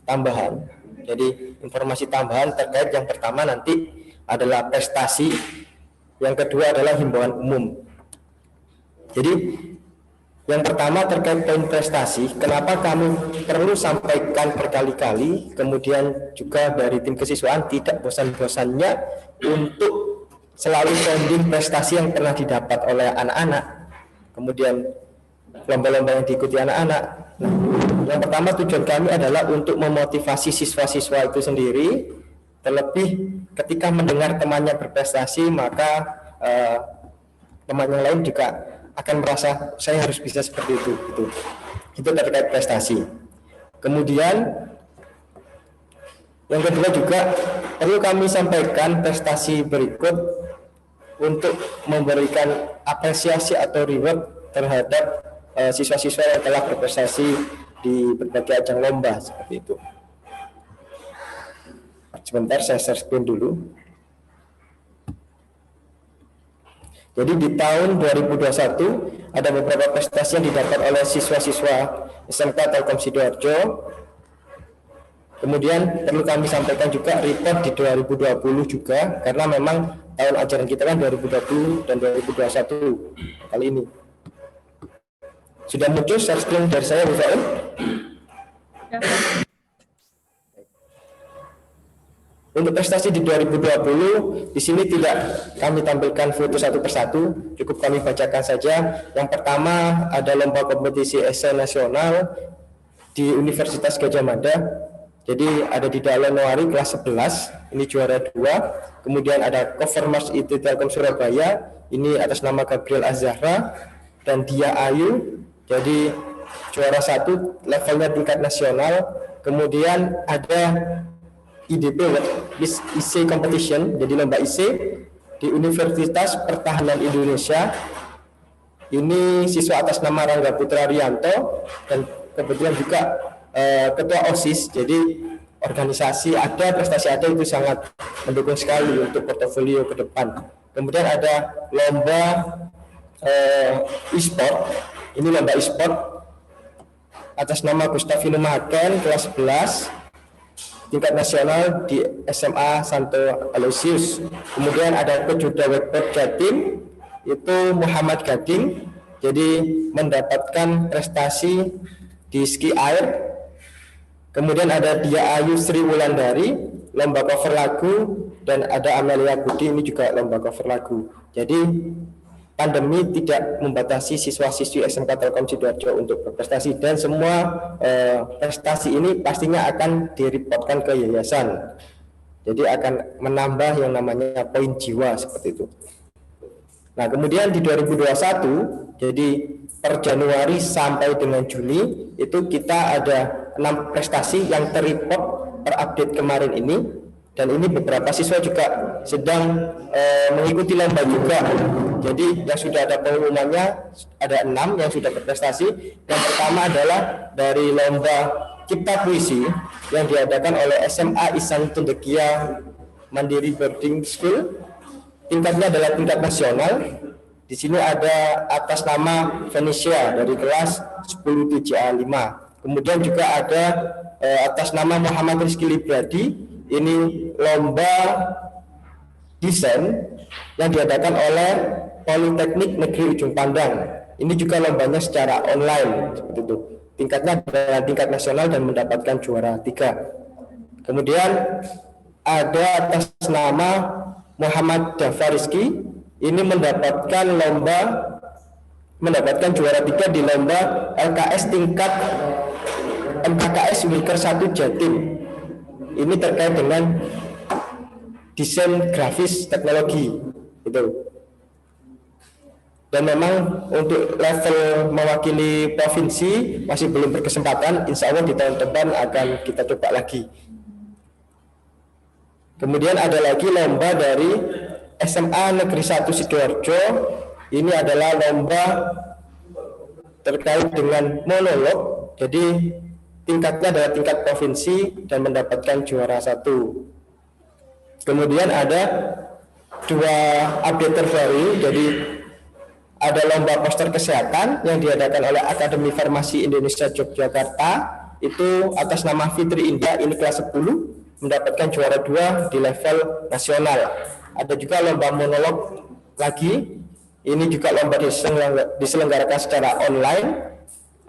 tambahan. Jadi, informasi tambahan terkait yang pertama nanti adalah prestasi, yang kedua adalah himbauan umum. Jadi yang pertama terkait poin prestasi, kenapa kami perlu sampaikan berkali-kali, kemudian juga dari tim kesiswaan tidak bosan-bosannya untuk selalu sounding prestasi yang pernah didapat oleh anak-anak, kemudian lomba-lomba yang diikuti anak-anak. Nah, yang pertama tujuan kami adalah untuk memotivasi siswa-siswa itu sendiri. Terlebih ketika mendengar temannya berprestasi, maka teman yang lain juga akan merasa saya harus bisa seperti itu. Itu terkait prestasi. Kemudian yang kedua juga perlu kami sampaikan prestasi berikut untuk memberikan apresiasi atau reward terhadap siswa-siswa yang telah berprestasi di berbagai ajang lomba seperti itu. Sebentar, saya share screen dulu. Jadi di tahun 2021 ada beberapa prestasi yang didapat oleh siswa-siswa SMK Telkom Sidoarjo. Kemudian perlu kami sampaikan juga report di 2020 juga, karena memang tahun ajaran kita kan 2020 dan 2021 kali ini. Sudah muncul share screen dari saya, Bu Faun? Untuk prestasi di 2020, di sini tidak kami tampilkan foto satu persatu, cukup kami bacakan saja. Yang pertama ada lomba kompetisi esai nasional di Universitas Gadjah Mada. Jadi ada Dida Alonowari kelas 11, ini juara 2. Kemudian ada Covermas IT Telkom Surabaya, ini atas nama Gabriel Azahra, dan Dia Ayu, jadi juara 1 levelnya tingkat nasional. Kemudian ada IDP Miss IC Competition, jadi lomba IC di Universitas Pertahanan Indonesia. Ini siswa atas nama Rangga Putra Rianto, dan kebetulan juga ketua OSIS, jadi organisasi ada, prestasi ada, itu sangat mendukung sekali untuk portofolio ke depan. Kemudian ada lomba e-sport, ini lomba e-sport atas nama Gustafino Mahaken kelas 11 tingkat nasional di SMA Santo Aloysius. Kemudian ada pejuda wakeboard Jatim, itu Muhammad Gading, jadi mendapatkan prestasi di ski air. Kemudian ada Dia Ayu Sri Wulandari, lomba cover lagu, dan ada Amelia Budi, ini juga lomba cover lagu. Jadi pandemi tidak membatasi siswa-siswi SMK Telkom Sidoarjo untuk berprestasi, dan semua prestasi ini pastinya akan direportkan ke yayasan. Jadi akan menambah yang namanya poin jiwa seperti itu. Nah, kemudian di 2021, jadi per Januari sampai dengan Juni itu kita ada 6 prestasi yang terreport per update kemarin ini, dan ini beberapa siswa juga sedang mengikuti lomba juga. Jadi yang sudah ada pengumumannya ada 6 yang sudah berprestasi. Yang pertama adalah dari lomba Cipta Puisi yang diadakan oleh SMA Ihsan Tundekia Mandiri Boarding School. Tingkatnya adalah tingkat nasional. Di sini ada atas nama Venetia dari kelas 10 TJA 5. Kemudian juga ada atas nama Muhammad Rizky Libradi, ini lomba desain yang diadakan oleh Politeknik Negeri Ujung Pandang. Ini juga lombanya secara online seperti itu. Tingkatnya adalah tingkat nasional dan mendapatkan juara 3. Kemudian ada atas nama Muhammad Dafar Rizky, ini mendapatkan juara 3 di lomba LKS tingkat MKKS Wilker 1 Jatim. Ini terkait dengan desain grafis teknologi itu. Dan memang untuk level mewakili provinsi masih belum berkesempatan, insya Allah di tahun depan akan kita coba lagi. Kemudian ada lagi lomba dari SMA Negeri 1 Sidoarjo. Ini adalah lomba terkait dengan monolog. Jadi tingkatnya adalah tingkat provinsi dan mendapatkan juara 1. Kemudian ada 2 update terbaru. Jadi ada lomba poster kesehatan yang diadakan oleh Akademi Farmasi Indonesia Yogyakarta. Itu atas nama Fitri Indah, ini kelas 10, mendapatkan juara 2 di level nasional. Ada juga lomba monolog lagi, ini juga lomba diselenggarakan secara online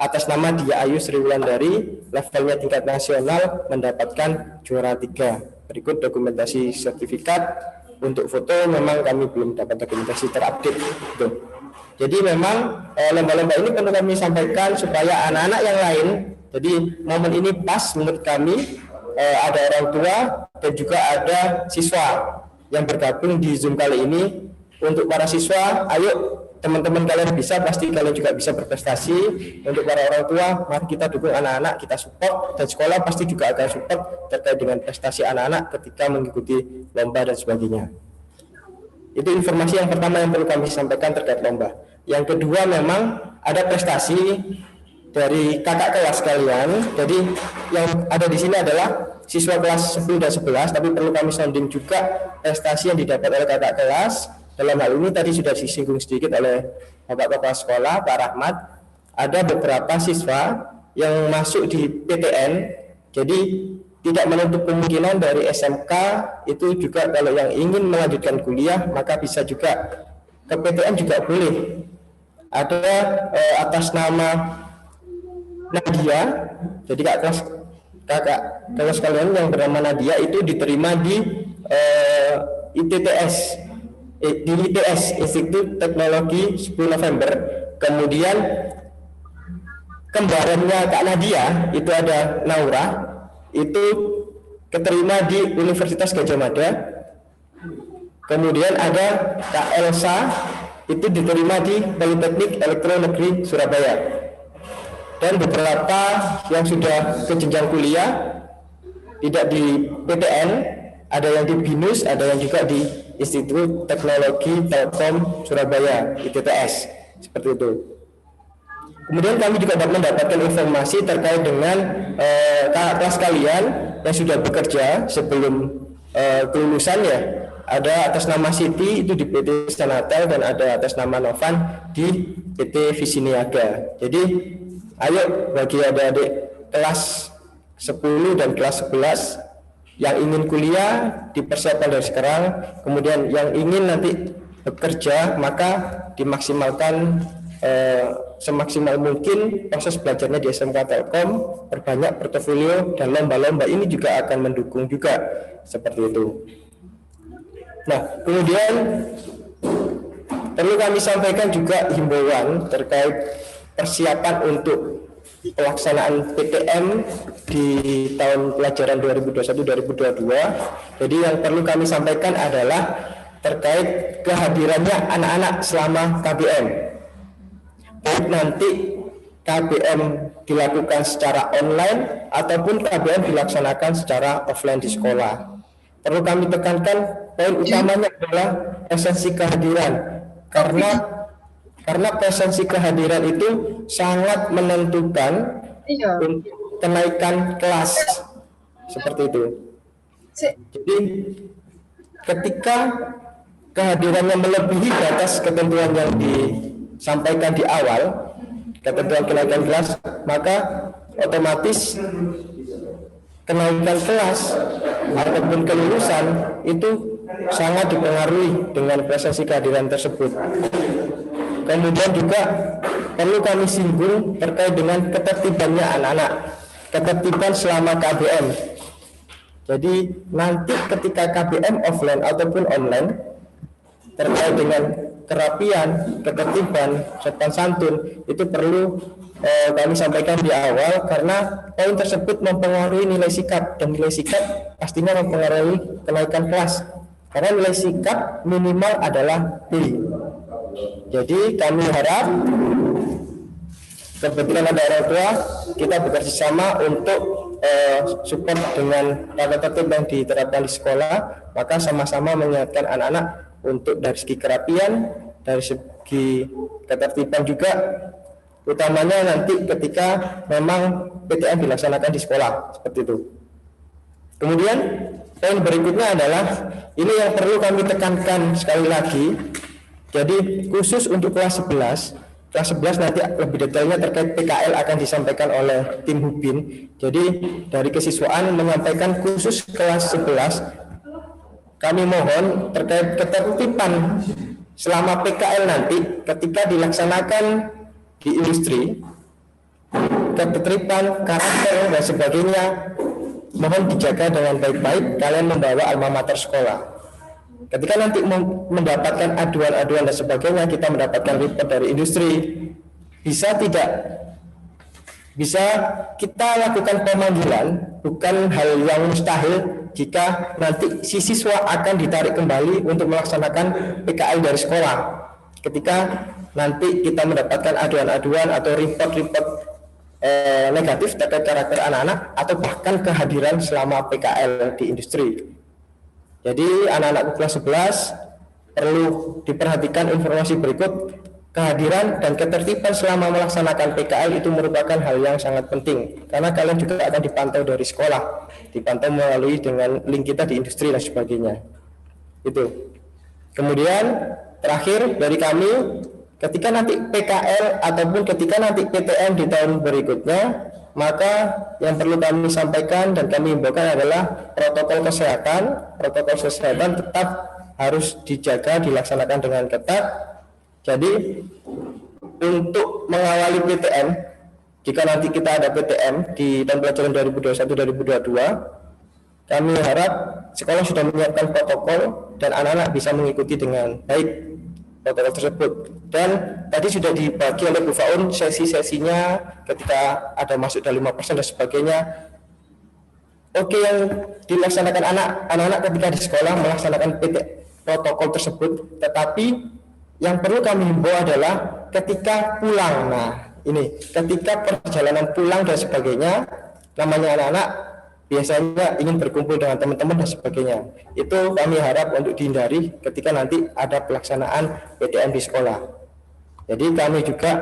atas nama Dia Ayu Sri Wulandari, levelnya tingkat nasional, mendapatkan juara 3. Berikut dokumentasi sertifikat. Untuk foto memang kami belum dapat dokumentasi terupdate. Jadi memang lomba-lomba ini perlu kami sampaikan supaya anak-anak yang lain, jadi momen ini pas menurut kami. Ada orang tua dan juga ada siswa yang bergabung di Zoom kali ini. Untuk para siswa, ayo teman-teman kalian bisa, pasti kalian juga bisa berprestasi. Untuk para orang tua, mari kita dukung anak-anak, kita support, dan sekolah pasti juga akan support terkait dengan prestasi anak-anak ketika mengikuti lomba dan sebagainya. Itu informasi yang pertama yang perlu kami sampaikan terkait lomba. Yang kedua, memang ada prestasi dari kakak kelas kalian. Jadi yang ada di sini adalah siswa kelas 10 dan 11, tapi perlu kami sounding juga prestasi yang didapat oleh kakak kelas. Dalam hal ini tadi sudah disinggung sedikit oleh Bapak Kepala Sekolah, Pak Rahmat. Ada beberapa siswa yang masuk di PTN, jadi tidak menutup kemungkinan dari SMK itu juga kalau yang ingin melanjutkan kuliah maka bisa juga ke PTN juga boleh. Ada atas nama Nadia, jadi kakak kelas kalian yang bernama Nadia itu diterima di di ITS, Institut Teknologi 10 November. Kemudian kembarannya Kak Nadia itu ada Naura, itu keterima di Universitas Gadjah Mada. Kemudian ada Kak Elsa itu diterima di Politeknik Elektro Negeri Surabaya. Dan beberapa yang sudah ke jenjang kuliah tidak di PTN, ada yang di BINUS, ada yang juga di Institut Teknologi Telkom Surabaya (ITTS), seperti itu. Kemudian kami juga dapat mendapatkan informasi terkait dengan kakak kelas kalian yang sudah bekerja sebelum kelulusan ya. Ada atas nama Siti itu di PT Sanatel dan ada atas nama Novan di PT Visiniaga. Jadi ayo bagi adik-adik kelas 10 dan kelas 11 yang ingin kuliah dipersiapkan dari sekarang, kemudian yang ingin nanti bekerja maka dimaksimalkan semaksimal mungkin proses belajarnya di SMK Telkom, perbanyak portofolio dan lomba-lomba ini juga akan mendukung juga seperti itu. Nah, kemudian perlu kami sampaikan juga himbauan terkait persiapan untuk pelaksanaan PTM di tahun pelajaran 2021-2022. Jadi yang perlu kami sampaikan adalah terkait kehadirannya anak-anak selama KBM. Baik nanti KBM dilakukan secara online ataupun KBM dilaksanakan secara offline di sekolah. Perlu kami tekankan poin utamanya adalah esensi kehadiran, karena presensi kehadiran itu sangat menentukan untuk kenaikan kelas seperti itu. Jadi ketika kehadirannya melebihi batas ketentuan yang disampaikan di awal, ketentuan kenaikan kelas, maka otomatis kenaikan kelas ataupun kelulusan itu sangat dipengaruhi dengan presensi kehadiran tersebut. Kemudian juga perlu kami singgung terkait dengan ketertibannya anak-anak, ketertiban selama KBM. Jadi nanti ketika KBM offline ataupun online terkait dengan kerapian, ketertiban, sopan santun itu perlu kami sampaikan di awal karena poin tersebut mempengaruhi nilai sikap dan nilai sikap pastinya mempengaruhi kenaikan kelas karena nilai sikap minimal adalah B. Jadi kami harap kebetulan ada orang tua kita bekerja sama untuk support dengan tata tertib yang diterapkan di sekolah, maka sama-sama mengingatkan anak-anak untuk dari segi kerapian, dari segi ketertiban juga, utamanya nanti ketika memang PTM dilaksanakan di sekolah seperti itu. Kemudian poin berikutnya adalah ini yang perlu kami tekankan sekali lagi. Jadi khusus untuk kelas 11 nanti lebih detailnya terkait PKL akan disampaikan oleh tim Hubin. Jadi dari kesiswaan menyampaikan khusus kelas 11 kami mohon terkait ketertiban selama PKL nanti ketika dilaksanakan di industri, ketertiban, karakter dan sebagainya mohon dijaga dengan baik-baik. Kalian membawa alma mater sekolah. Ketika nanti mendapatkan aduan-aduan dan sebagainya, kita mendapatkan report dari industri, bisa kita lakukan pemanggilan, bukan hal yang mustahil jika nanti si siswa akan ditarik kembali untuk melaksanakan PKL dari sekolah. Ketika nanti kita mendapatkan aduan-aduan atau report-report negatif terkait karakter anak-anak atau bahkan kehadiran selama PKL di industri. Jadi anak-anak kelas 11 perlu diperhatikan informasi berikut. Kehadiran dan ketertiban selama melaksanakan PKL itu merupakan hal yang sangat penting karena kalian juga akan dipantau dari sekolah, dipantau melalui dengan link kita di industri dan sebagainya. Itu. Kemudian terakhir dari kami, ketika nanti PKL ataupun ketika nanti PTM di tahun berikutnya, maka yang perlu kami sampaikan dan kami himbaukan adalah protokol kesehatan tetap harus dijaga, dilaksanakan dengan ketat. Jadi untuk mengawali PTM, jika nanti kita ada PTM di tahun pelajaran 2021-2022, kami harap sekolah sudah menyiapkan protokol dan anak-anak bisa mengikuti dengan baik protokol tersebut. Dan tadi sudah dibagi oleh Bu Faun sesi-sesinya ketika ada masuk dari 5% dan sebagainya. oke yang dilaksanakan anak-anak ketika di sekolah melaksanakan protokol tersebut, tetapi yang perlu kami himbau adalah ketika pulang. Nah, ini ketika perjalanan pulang dan sebagainya, namanya anak-anak biasanya ingin berkumpul dengan teman-teman dan sebagainya. Itu kami harap untuk dihindari ketika nanti ada pelaksanaan PTM di sekolah. Jadi kami juga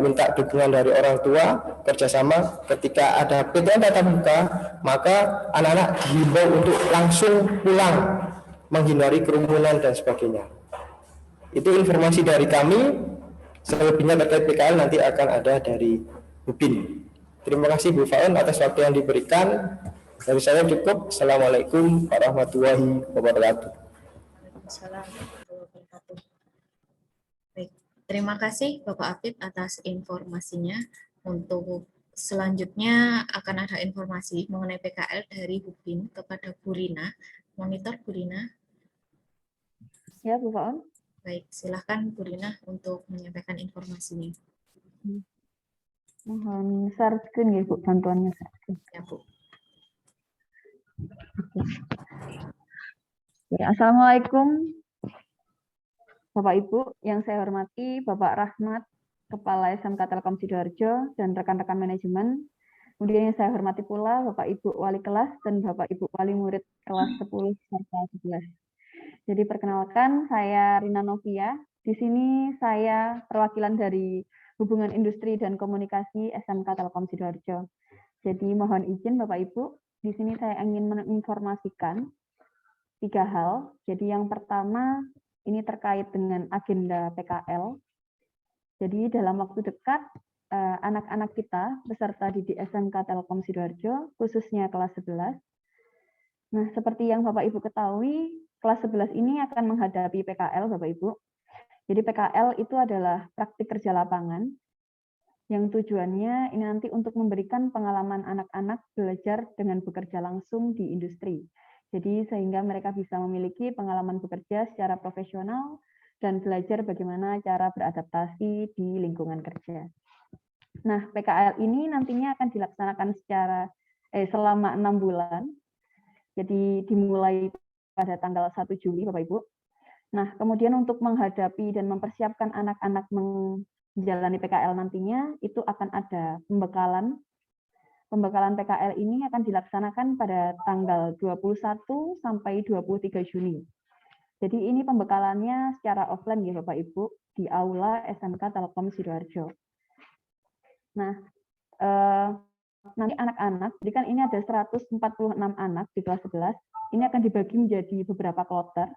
minta dukungan dari orang tua kerjasama ketika ada PTM tatap muka, maka anak-anak dihimbau untuk langsung pulang, menghindari kerumunan dan sebagainya. Itu informasi dari kami. Selebihnya terkait PKL nanti akan ada dari Bupin. Terima kasih Bu Faun atas waktu yang diberikan. Dari saya cukup. Assalamualaikum warahmatullahi wabarakatuh. Waalaikumsalam warahmatullahi wabarakatuh. Baik, terima kasih Bapak Apit atas informasinya. Untuk selanjutnya akan ada informasi mengenai PKL dari Bupin kepada Bu Rina. Monitor Bu Rina. Ya, Bu Faun. Baik, silakan Bu Rina untuk menyampaikan informasinya. Mohon share screen ya, Bu, bantuannya. Ya, Bu. Ya, Assalamualaikum Bapak Ibu, yang saya hormati Bapak Rahmat, Kepala SMK Telkom Sidoarjo, dan rekan-rekan manajemen. Kemudian yang saya hormati pula Bapak Ibu Wali Kelas dan Bapak Ibu Wali Murid kelas 10 serta 11. Jadi perkenalkan, saya Rina Novia. Di sini saya perwakilan dari Hubungan Industri dan Komunikasi SMK Telkom Sidoarjo. Jadi mohon izin Bapak Ibu, di sini saya ingin menginformasikan 3 hal. Jadi yang pertama, ini terkait dengan agenda PKL. Jadi dalam waktu dekat, anak-anak kita beserta didik SMK Telkom Sidoarjo, khususnya kelas 11. Nah, seperti yang Bapak Ibu ketahui, kelas 11 ini akan menghadapi PKL, Bapak Ibu. Jadi PKL itu adalah praktik kerja lapangan, yang tujuannya ini nanti untuk memberikan pengalaman anak-anak belajar dengan bekerja langsung di industri. Jadi sehingga mereka bisa memiliki pengalaman bekerja secara profesional dan belajar bagaimana cara beradaptasi di lingkungan kerja. Nah, PKL ini nantinya akan dilaksanakan selama 6 bulan. Jadi dimulai pada tanggal 1 Juli, Bapak Ibu. Nah, kemudian untuk menghadapi dan mempersiapkan anak-anak menjalani PKL nantinya, itu akan ada pembekalan. Pembekalan PKL ini akan dilaksanakan pada tanggal 21 sampai 23 Juni. Jadi ini pembekalannya secara offline ya Bapak Ibu, di Aula SMK Telkom Sidoarjo. Nah, nanti anak-anak, jadi kan ini ada 146 anak di kelas 11, ini akan dibagi menjadi beberapa kloter.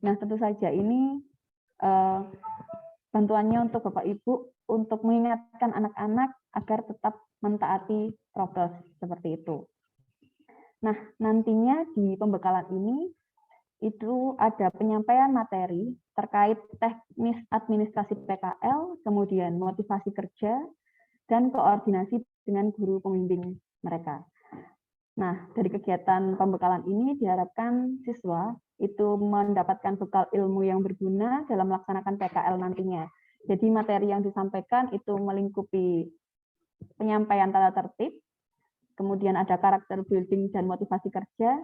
Nah, tentu saja ini bantuannya untuk Bapak Ibu untuk mengingatkan anak-anak agar tetap mentaati prokes seperti itu. Nah, nantinya di pembekalan ini itu ada penyampaian materi terkait teknis administrasi PKL, kemudian motivasi kerja, dan koordinasi dengan guru pembimbing mereka. Nah, dari kegiatan pembekalan ini diharapkan siswa itu mendapatkan bekal ilmu yang berguna dalam melaksanakan PKL nantinya. Jadi materi yang disampaikan itu melingkupi penyampaian tata tertib, kemudian ada karakter building dan motivasi kerja,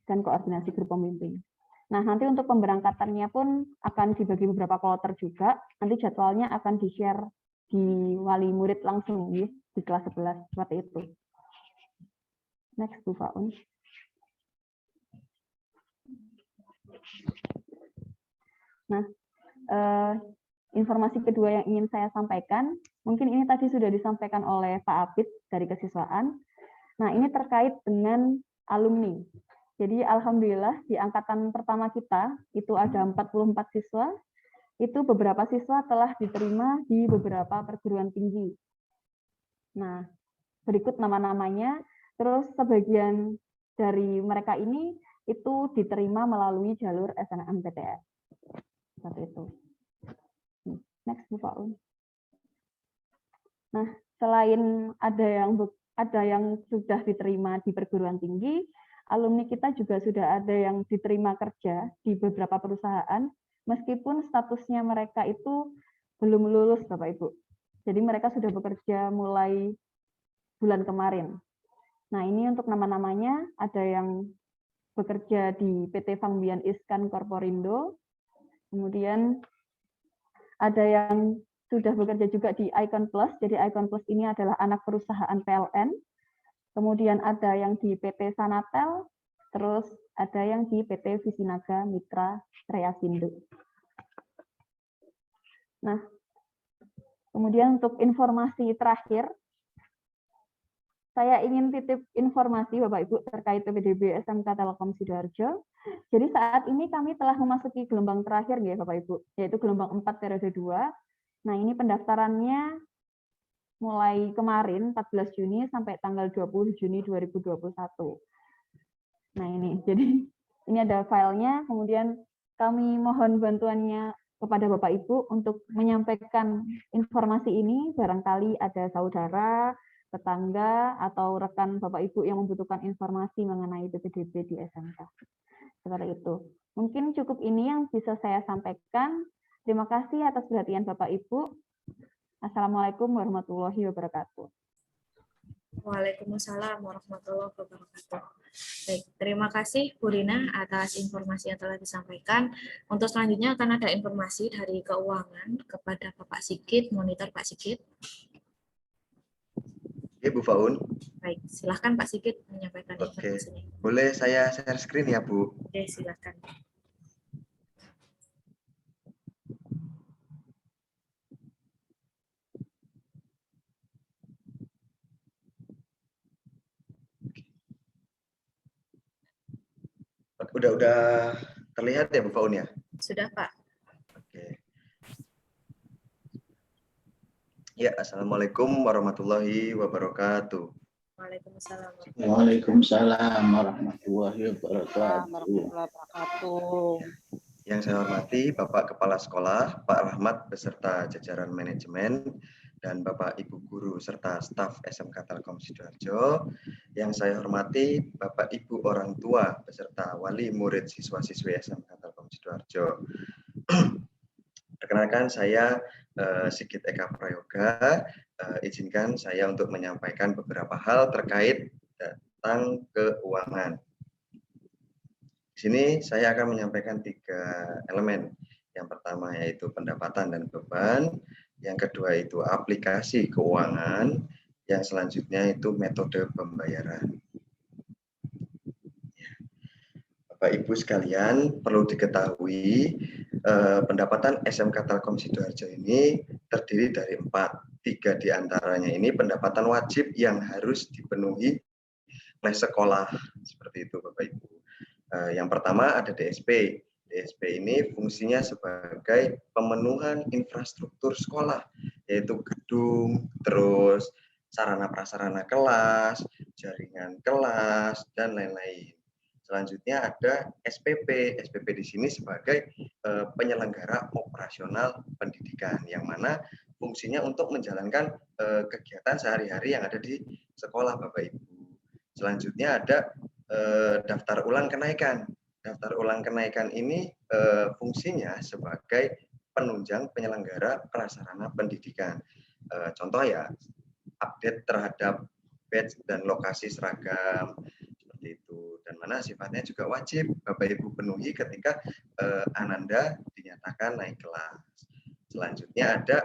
dan koordinasi guru pembimbing. Nah, nanti untuk pemberangkatannya pun akan dibagi beberapa kloter juga. Nanti jadwalnya akan di-share di wali murid langsung ya, di kelas 11 seperti itu. Next, Bu Faun. Nah, informasi kedua yang ingin saya sampaikan, mungkin ini tadi sudah disampaikan oleh Pak Apit dari kesiswaan. Nah, ini terkait dengan alumni. Jadi alhamdulillah di angkatan pertama kita itu ada 44 siswa. Itu beberapa siswa telah diterima di beberapa perguruan tinggi. Nah, berikut nama-namanya. Terus sebagian dari mereka ini itu diterima melalui jalur SNMPTN. Seperti itu. Next, Bu Faun. Nah, selain ada yang sudah diterima di perguruan tinggi, alumni kita juga sudah ada yang diterima kerja di beberapa perusahaan, meskipun statusnya mereka itu belum lulus, Bapak Ibu. Jadi mereka sudah bekerja mulai bulan kemarin. Nah, ini untuk nama-namanya, ada yang bekerja di PT Fangbian Iskan Korporindo, kemudian ada yang sudah bekerja juga di Icon Plus, jadi Icon Plus ini adalah anak perusahaan PLN, kemudian ada yang di PT Sanatel, terus ada yang di PT Visinaga Mitra Treasindo. Nah, kemudian untuk informasi terakhir, saya ingin titip informasi Bapak Ibu terkait PPDB SMK Telkom Sidoarjo. Jadi saat ini kami telah memasuki gelombang terakhir ya Bapak Ibu, yaitu gelombang 4 periode 2. Nah, ini pendaftarannya mulai kemarin 14 Juni sampai tanggal 20 Juni 2021. Nah, ini jadi ini ada filenya, kemudian kami mohon bantuannya kepada Bapak Ibu untuk menyampaikan informasi ini, barangkali ada saudara, tetangga, atau rekan Bapak Ibu yang membutuhkan informasi mengenai PPDB di SMK. Seperti itu. Mungkin cukup ini yang bisa saya sampaikan. Terima kasih atas perhatian Bapak Ibu. Assalamualaikum warahmatullahi wabarakatuh. Waalaikumsalam warahmatullahi wabarakatuh. Baik, terima kasih Bu Rina atas informasi yang telah disampaikan. Untuk selanjutnya akan ada informasi dari keuangan kepada Bapak Sigit, monitor Pak Sigit. Oke, Bu Faun. Baik, silahkan Pak Sigit menyampaikan Oke, informasinya. boleh saya share screen ya, Bu? Oke, silahkan. Udah terlihat ya, Bu Faun ya? Sudah, Pak. Oke. Ya, Assalamualaikum warahmatullahi wabarakatuh. Waalaikumsalam. Waalaikumsalam warahmatullahi wabarakatuh. Yang saya hormati Bapak Kepala Sekolah, Pak Rahmat beserta jajaran manajemen, dan Bapak Ibu Guru serta staf SMK Telkom Sidoarjo. Yang saya hormati Bapak Ibu orang tua beserta wali murid siswa-siswi SMK Telkom Sidoarjo. Perkenalkan saya Sigit Eka Prayoga. Izinkan saya untuk menyampaikan beberapa hal terkait tentang keuangan. Di sini saya akan menyampaikan 3 elemen. Yang pertama yaitu pendapatan dan beban, yang kedua itu aplikasi keuangan, yang selanjutnya itu metode pembayaran. Bapak Ibu sekalian, perlu diketahui pendapatan SMK Telkom Sidoarjo ini terdiri dari 4. 3 diantaranya ini pendapatan wajib yang harus dipenuhi oleh sekolah. Seperti itu Bapak Ibu. Yang pertama ada DSP. DSP ini fungsinya sebagai pemenuhan infrastruktur sekolah, yaitu gedung, terus sarana prasarana kelas, jaringan kelas, dan lain-lain. Selanjutnya ada SPP. SPP di sini sebagai penyelenggara operasional pendidikan, yang mana fungsinya untuk menjalankan kegiatan sehari-hari yang ada di sekolah Bapak Ibu. Selanjutnya ada daftar ulang kenaikan. Daftar ulang kenaikan ini fungsinya sebagai penunjang penyelenggara prasarana pendidikan. Contoh ya, update terhadap batch dan lokasi seragam, seperti itu. Dan mana sifatnya juga wajib Bapak Ibu penuhi ketika Ananda dinyatakan naik kelas. Selanjutnya ada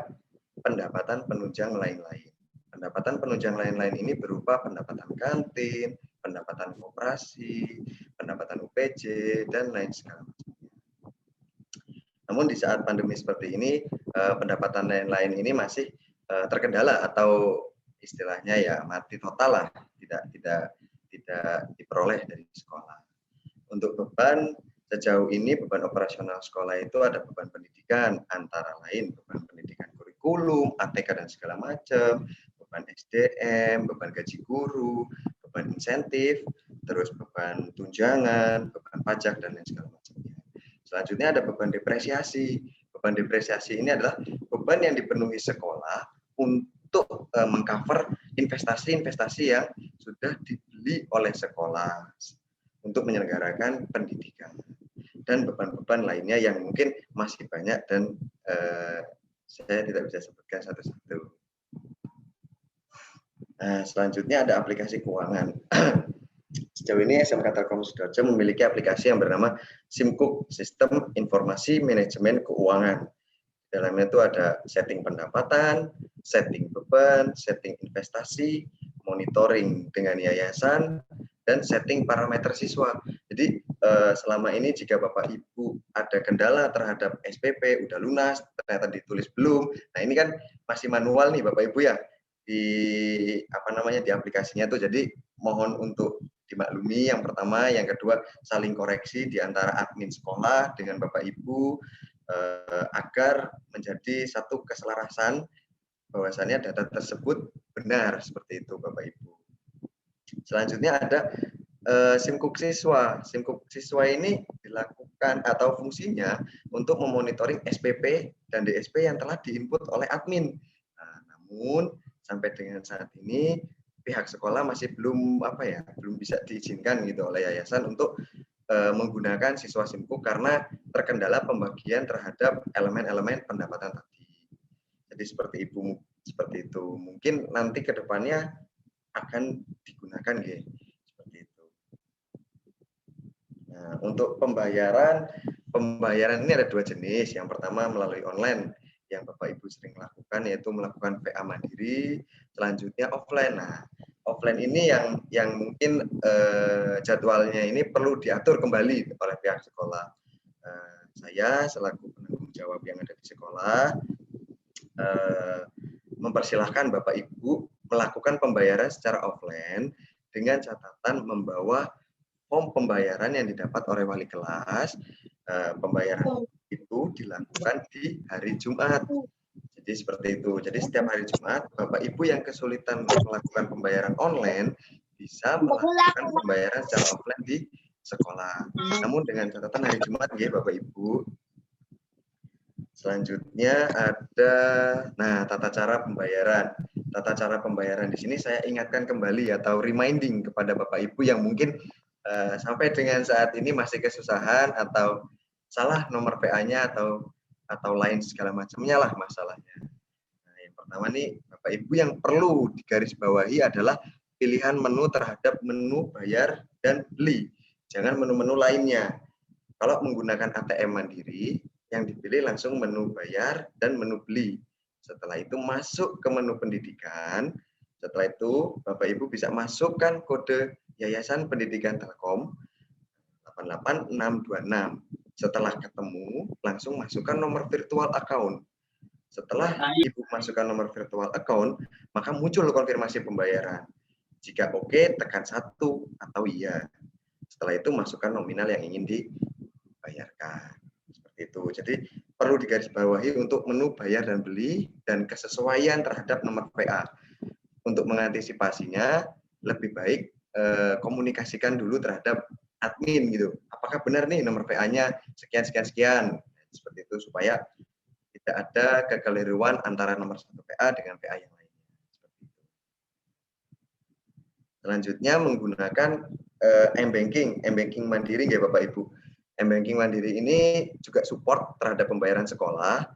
pendapatan penunjang lain-lain. Pendapatan penunjang lain-lain ini berupa pendapatan kantin, pendapatan koperasi, pendapatan UPJ, dan lain segala macamnya. Namun di saat pandemi seperti ini, pendapatan lain-lain ini masih terkendala atau istilahnya ya mati total lah, tidak diperoleh dari sekolah. Untuk beban sejauh ini, beban operasional sekolah itu ada beban pendidikan, antara lain beban pendidikan kurikulum, ATK dan segala macam, beban SDM, beban gaji guru, beban insentif, terus beban tunjangan, beban pajak, dan lain segala macamnya. Selanjutnya ada beban depresiasi. Beban depresiasi ini adalah beban yang dipenuhi sekolah untuk mengcover investasi-investasi yang sudah dibeli oleh sekolah untuk menyelenggarakan pendidikan. Dan beban-beban lainnya yang mungkin masih banyak dan saya tidak bisa sebutkan satu-satu. Nah, selanjutnya ada aplikasi keuangan. Sejauh ini SMK Telkom Sidoarjo memiliki aplikasi yang bernama SIMKUK, Sistem Informasi Manajemen Keuangan. Dalamnya itu ada setting pendapatan, setting beban, setting investasi, monitoring dengan yayasan, dan setting parameter siswa. Jadi selama ini jika Bapak Ibu ada kendala terhadap SPP, udah lunas, ternyata ditulis belum, nah ini kan masih manual nih Bapak Ibu ya, di di aplikasinya tuh. Jadi mohon untuk dimaklumi, yang pertama, yang kedua saling koreksi di antara admin sekolah dengan Bapak Ibu agar menjadi satu keselarasan bahwasannya data tersebut benar, seperti itu Bapak Ibu. Selanjutnya ada SIMKUK siswa. SIMKUK siswa ini dilakukan atau fungsinya untuk memonitoring SPP dan DSP yang telah diinput oleh admin. Nah, namun sampai dengan saat ini pihak sekolah masih belum belum bisa diizinkan gitu oleh yayasan untuk menggunakan siswa SIMKUK karena terkendala pembagian terhadap elemen-elemen pendapatan tadi. Jadi seperti itu. Mungkin nanti ke depannya akan digunakan seperti itu. Nah, untuk pembayaran ini ada 2 jenis. Yang pertama melalui online yang Bapak Ibu sering lakukan, yaitu melakukan VA mandiri, selanjutnya offline. Nah, offline ini yang mungkin jadwalnya ini perlu diatur kembali oleh pihak sekolah. Saya selaku penanggung jawab yang ada di sekolah mempersilahkan Bapak Ibu melakukan pembayaran secara offline dengan catatan membawa form pembayaran yang didapat oleh wali kelas. Pembayaran itu dilakukan di hari Jumat. Jadi seperti itu. Jadi setiap hari Jumat, Bapak Ibu yang kesulitan melakukan pembayaran online bisa melakukan pembayaran secara offline di sekolah. Namun dengan catatan hari Jumat ya Bapak Ibu. Selanjutnya ada tata cara pembayaran. Tata cara pembayaran di sini saya ingatkan kembali atau reminding kepada Bapak Ibu yang mungkin sampai dengan saat ini masih kesusahan atau salah nomor PA-nya atau lain segala macamnya lah masalahnya. Nah, yang pertama nih Bapak Ibu yang perlu digarisbawahi adalah pilihan menu terhadap menu bayar dan beli. Jangan menu-menu lainnya. Kalau menggunakan ATM mandiri, yang dipilih langsung menu bayar dan menu beli. Setelah itu masuk ke menu pendidikan. Setelah itu Bapak Ibu bisa masukkan kode Yayasan Pendidikan Telkom 88626. Setelah ketemu, langsung masukkan nomor virtual account. Setelah Ibu masukkan nomor virtual account, maka muncul konfirmasi pembayaran. Jika oke, tekan 1 atau iya. Setelah itu masukkan nominal yang ingin dibayarkan. Seperti itu. Jadi perlu digarisbawahi untuk menu bayar dan beli dan kesesuaian terhadap nomor PA. Untuk mengantisipasinya, lebih baik komunikasikan dulu terhadap admin gitu. Apakah benar nih nomor PA-nya sekian. Seperti itu supaya tidak ada kekeliruan antara nomor 1 PA dengan PA yang lainnya. Seperti itu. Selanjutnya menggunakan M-Banking mandiri ya Bapak Ibu. M-Banking mandiri ini juga support terhadap pembayaran sekolah.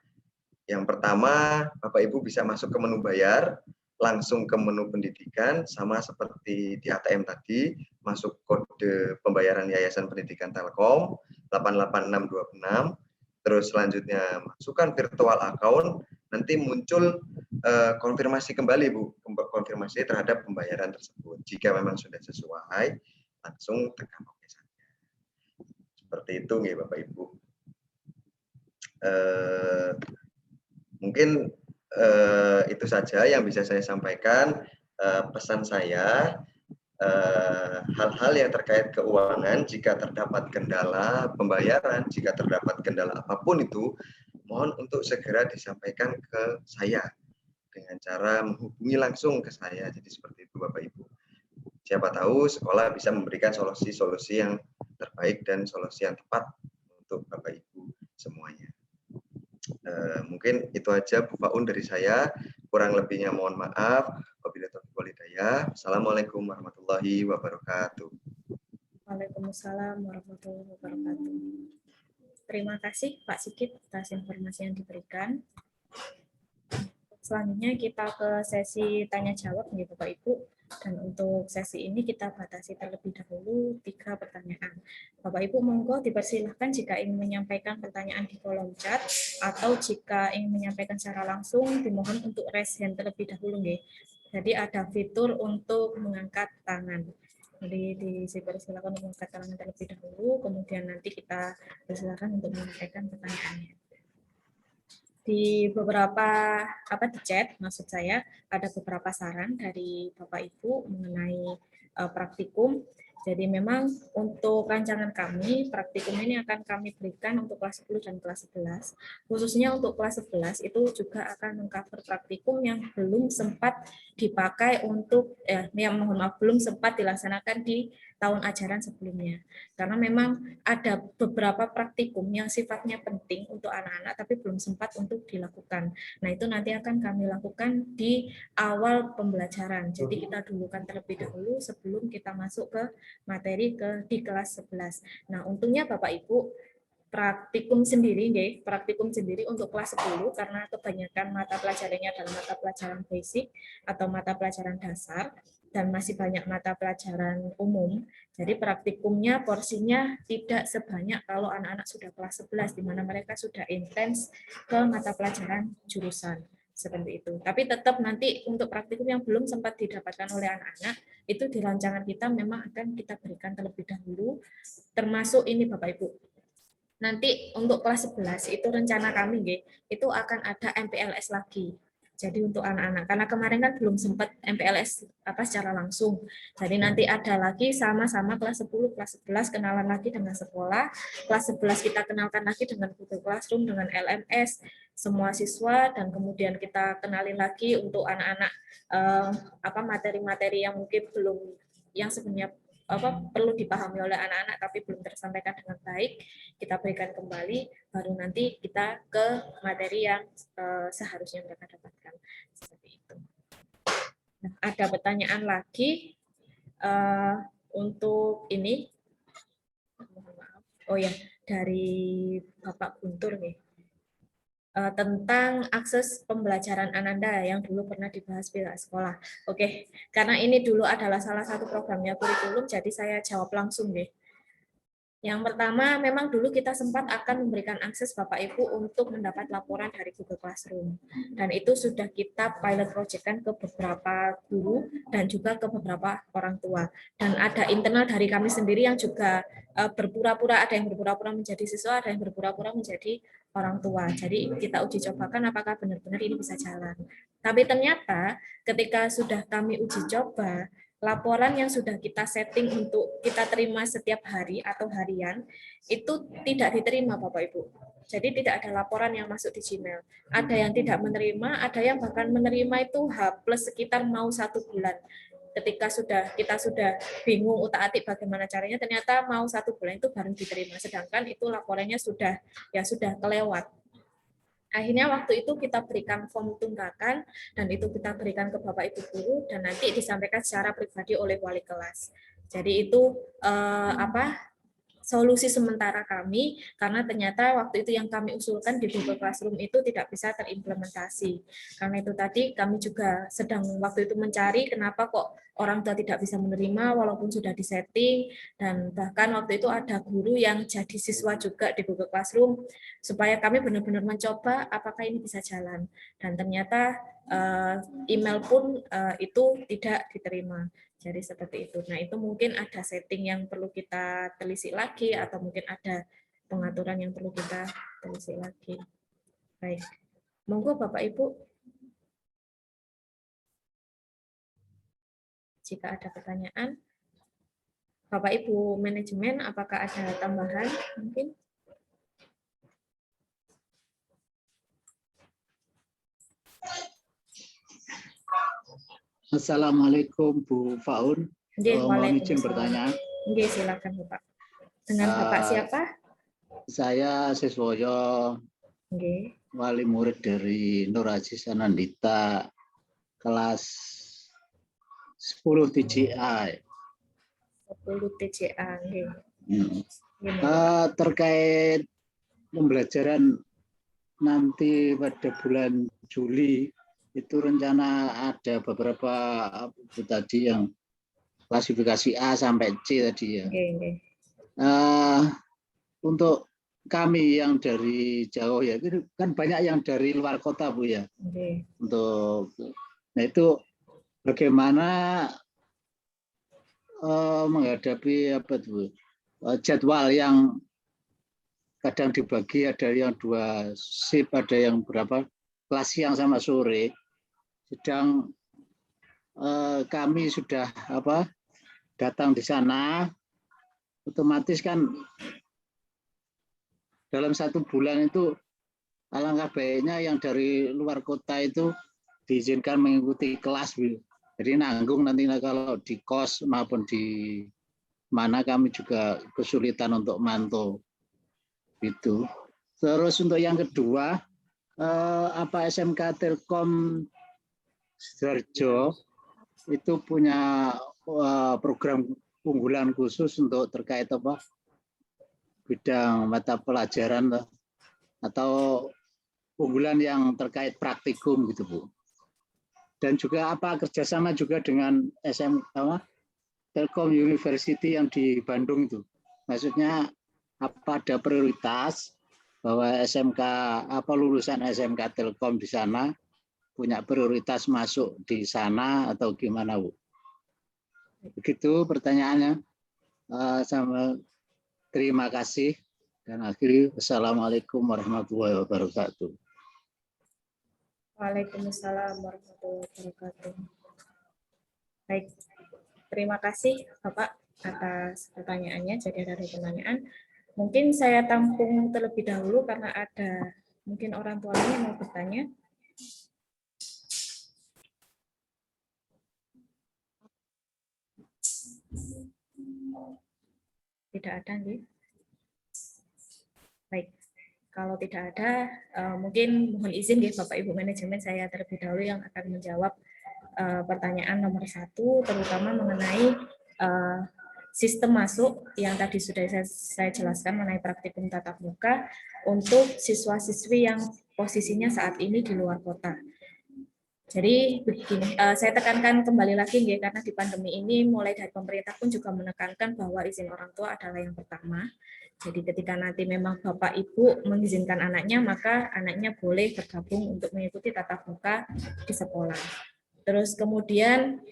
Yang pertama, Bapak Ibu bisa masuk ke menu bayar, langsung ke menu pendidikan, sama seperti di ATM tadi, masuk kode pembayaran Yayasan Pendidikan Telkom 88626, terus selanjutnya masukkan virtual account, nanti muncul konfirmasi kembali Bu, konfirmasi terhadap pembayaran tersebut. Jika memang sudah sesuai, langsung tekan OK saja. Seperti itu nih Bapak Ibu. Mungkin itu saja yang bisa saya sampaikan. Pesan saya, hal-hal yang terkait keuangan, jika terdapat kendala pembayaran, jika terdapat kendala apapun itu, mohon untuk segera disampaikan ke saya dengan cara menghubungi langsung ke saya. Jadi seperti itu Bapak Ibu. Siapa tahu sekolah bisa memberikan solusi-solusi yang terbaik dan solusi yang tepat untuk Bapak Ibu semuanya. Mungkin itu aja Bu Faun dari saya. Kurang lebihnya mohon maaf. Wabillahi taufiq wal hidayah. Assalamualaikum warahmatullahi wabarakatuh. Waalaikumsalam warahmatullahi wabarakatuh. Terima kasih Pak Sigit atas informasi yang diberikan. selanjutnya kita ke sesi tanya jawab nih Bapak Ibu. Dan untuk sesi ini kita batasi terlebih dahulu 3 pertanyaan. Bapak Ibu monggo dipersilahkan jika ingin menyampaikan pertanyaan di kolom chat atau jika ingin menyampaikan secara langsung dimohon untuk raise hand terlebih dahulu nggih. Jadi ada fitur untuk mengangkat tangan. Jadi dipersilakan untuk mengangkat tangan terlebih dahulu, kemudian nanti kita persilakan untuk menyampaikan pertanyaannya. Di beberapa di chat maksud saya ada beberapa saran dari Bapak Ibu mengenai praktikum. Jadi memang untuk rancangan kami, praktikum ini akan kami berikan untuk kelas 10 dan kelas 11. Khususnya untuk kelas 11 itu juga akan mengcover praktikum yang belum sempat dipakai untuk, belum sempat dilaksanakan di tahun ajaran sebelumnya. Karena memang ada beberapa praktikum yang sifatnya penting untuk anak-anak tapi belum sempat untuk dilakukan. Nah itu nanti akan kami lakukan di awal pembelajaran. Jadi kita dulukan terlebih dahulu sebelum kita masuk ke materi di kelas 11. Nah, untungnya Bapak Ibu praktikum sendiri untuk kelas 10 karena kebanyakan mata pelajarannya adalah mata pelajaran basic atau mata pelajaran dasar dan masih banyak mata pelajaran umum. Jadi praktikumnya porsinya tidak sebanyak kalau anak-anak sudah kelas 11 di mana mereka sudah intens ke mata pelajaran jurusan. Seperti itu. Tapi tetap nanti untuk praktikum yang belum sempat didapatkan oleh anak-anak, itu di rancangan kita memang akan kita berikan terlebih dahulu, termasuk ini Bapak Ibu. Nanti untuk kelas 11 itu rencana kami, itu akan ada MPLS lagi. Jadi untuk anak-anak, karena kemarin kan belum sempat MPLS secara langsung. Jadi nanti ada lagi sama-sama kelas 10, kelas 11 kenalan lagi dengan sekolah. Kelas 11 kita kenalkan lagi dengan Google Classroom, dengan LMS, semua siswa, dan kemudian kita kenalin lagi untuk anak-anak materi-materi yang mungkin belum, yang sebenarnya perlu dipahami oleh anak-anak tapi belum tersampaikan dengan baik, kita berikan kembali, baru nanti kita ke materi yang seharusnya mereka dapatkan. Seperti itu. Nah, ada pertanyaan lagi untuk ini. Mohon maaf. Oh ya, dari Bapak Guntur nih. Tentang akses pembelajaran Ananda yang dulu pernah dibahas pihak sekolah. Oke, karena ini dulu adalah salah satu programnya kurikulum, jadi saya jawab langsung deh. Yang pertama, memang dulu kita sempat akan memberikan akses Bapak Ibu untuk mendapat laporan dari Google Classroom. Dan itu sudah kita pilot project-kan ke beberapa guru dan juga ke beberapa orang tua. Dan ada internal dari kami sendiri yang juga berpura-pura, ada yang berpura-pura menjadi siswa, ada yang berpura-pura menjadi orang tua. Jadi kita uji cobakan apakah benar-benar ini bisa jalan. Tapi ternyata ketika sudah kami uji coba, laporan yang sudah kita setting untuk kita terima setiap hari atau harian, itu tidak diterima Bapak Ibu. Jadi tidak ada laporan yang masuk di Gmail. Ada yang tidak menerima, ada yang bahkan menerima itu H+ sekitar mau 1 bulan. Ketika kita sudah bingung utak-atik bagaimana caranya, ternyata mau 1 bulan itu baru diterima. Sedangkan itu laporannya sudah kelewat. Akhirnya waktu itu kita berikan form tunggakan dan itu kita berikan ke Bapak Ibu guru dan nanti disampaikan secara pribadi oleh wali kelas. Jadi itu solusi sementara kami karena ternyata waktu itu yang kami usulkan di Google Classroom itu tidak bisa terimplementasi. Karena itu tadi kami juga sedang waktu itu mencari kenapa kok orang tua tidak bisa menerima walaupun sudah disetting, dan bahkan waktu itu ada guru yang jadi siswa juga di Google Classroom supaya kami benar-benar mencoba apakah ini bisa jalan. Dan ternyata email pun itu tidak diterima. Jadi seperti itu. Nah, itu mungkin ada setting yang perlu kita telisik lagi atau mungkin ada pengaturan yang perlu kita telisik lagi. Baik. Monggo Bapak Ibu. Jika ada pertanyaan. Bapak Ibu manajemen, apakah ada tambahan mungkin? Assalamualaikum Bu Faun. Mohon izin bertanya. Nggih, silakan Bapak. Dengan Bapak siapa? Saya Siswoyo. Nggih. Wali murid dari Nur Haji Sanandita kelas 10 TJA. 10 TJA, nggih. Terkait pembelajaran nanti pada bulan Juli itu rencana ada beberapa itu tadi yang klasifikasi A sampai C tadi ya. Untuk kami yang dari jauh ya, itu kan banyak yang dari luar kota Bu ya. Untuk nah itu bagaimana menghadapi apa tuh jadwal yang kadang dibagi, ada yang 2 shift, ada yang berapa kelas siang sama sore. Sedang kami sudah datang di sana, otomatis kan dalam 1 bulan itu alangkah baiknya yang dari luar kota itu diizinkan mengikuti kelas. Jadi nanggung nanti kalau di kos maupun di mana kami juga kesulitan untuk mantau. Gitu. Terus untuk yang kedua, apa SMK Telkom Sidoarjo itu punya program unggulan khusus untuk terkait bidang mata pelajaran atau unggulan yang terkait praktikum gitu Bu. Dan juga kerjasama juga dengan Telkom University yang di Bandung itu. Maksudnya ada prioritas bahwa SMK lulusan SMK Telkom di sana punya prioritas masuk di sana atau gimana Bu? Begitu pertanyaannya. Terima kasih dan akhiri wassalamualaikum warahmatullahi wabarakatuh. Waalaikumsalam warahmatullahi wabarakatuh. Baik, terima kasih Bapak atas pertanyaannya. Jadi ada pertanyaan. Mungkin saya tampung terlebih dahulu karena ada mungkin orang tuanya yang mau bertanya. Tidak ada, nih. Baik, kalau tidak ada, mungkin mohon izin ya Bapak Ibu manajemen, saya terlebih dahulu yang akan menjawab pertanyaan nomor 1, terutama mengenai sistem masuk yang tadi sudah saya jelaskan mengenai praktikum tatap muka untuk siswa-siswi yang posisinya saat ini di luar kota. Jadi begini, saya tekankan kembali lagi ya, karena di pandemi ini mulai dari pemerintah pun juga menekankan bahwa izin orang tua adalah yang pertama. Jadi ketika nanti memang Bapak Ibu mengizinkan anaknya, maka anaknya boleh bergabung untuk mengikuti tatap muka di sekolah. Terus kemudian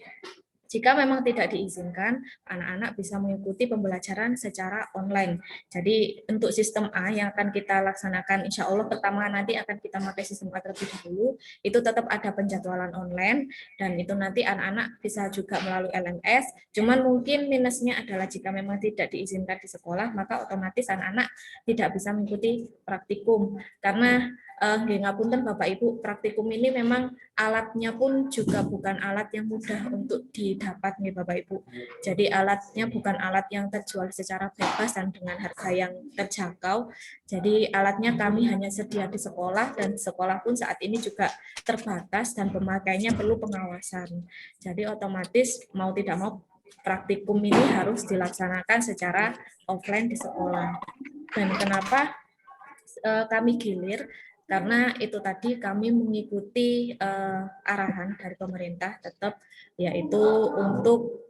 jika memang tidak diizinkan, anak-anak bisa mengikuti pembelajaran secara online. Jadi untuk sistem A yang akan kita laksanakan, insya Allah pertama nanti akan kita pakai sistem A terlebih dahulu, itu tetap ada penjadwalan online, dan itu nanti anak-anak bisa juga melalui LMS, cuman mungkin minusnya adalah jika memang tidak diizinkan di sekolah, maka otomatis anak-anak tidak bisa mengikuti praktikum, karena ngapunten Bapak Ibu, praktikum ini memang alatnya pun juga bukan alat yang mudah untuk didapat nih Bapak Ibu. Jadi alatnya bukan alat yang terjual secara bebas dan dengan harga yang terjangkau. Jadi alatnya kami hanya sedia di sekolah, dan sekolah pun saat ini juga terbatas dan pemakainya perlu pengawasan. Jadi otomatis mau tidak mau praktikum ini harus dilaksanakan secara offline di sekolah. Dan kenapa kami gilir? Karena itu tadi kami mengikuti arahan dari pemerintah tetap, yaitu untuk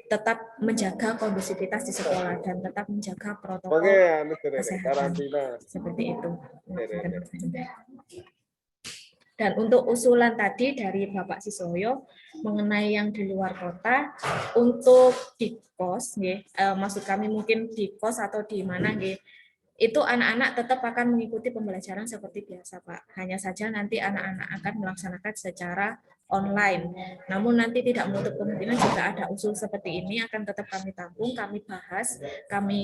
tetap menjaga kondusivitas di sekolah dan tetap menjaga protokol kesehatan seperti itu. Dan untuk usulan tadi dari Bapak Sisoyo mengenai yang di luar kota, untuk di kos, maksud kami mungkin di kos atau di mana, itu anak-anak tetap akan mengikuti pembelajaran seperti biasa, Pak. Hanya saja nanti anak-anak akan melaksanakan secara online. Namun nanti tidak menutup kemungkinan jika ada usul seperti ini akan tetap kami tampung, kami bahas, kami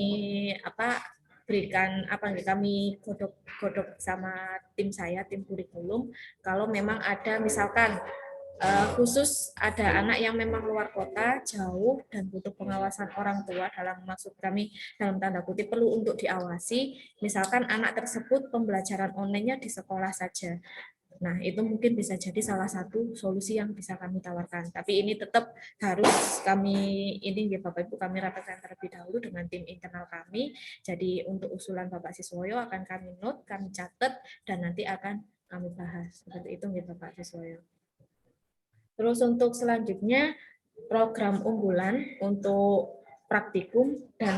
berikan kami godok sama tim saya, tim kurikulum. Kalau memang ada misalkan khusus ada anak yang memang luar kota, jauh, dan butuh pengawasan orang tua, dalam maksud kami dalam tanda kutip perlu untuk diawasi, misalkan anak tersebut pembelajaran online-nya di sekolah saja. Nah, itu mungkin bisa jadi salah satu solusi yang bisa kami tawarkan. Tapi ini tetap harus kami, Bapak Ibu, kami rapatkan terlebih dahulu dengan tim internal kami. Jadi untuk usulan Bapak Siswoyo akan kami note, kami catat, dan nanti akan kami bahas. Seperti itu nggih Bapak Siswoyo. Terus untuk selanjutnya program unggulan untuk praktikum dan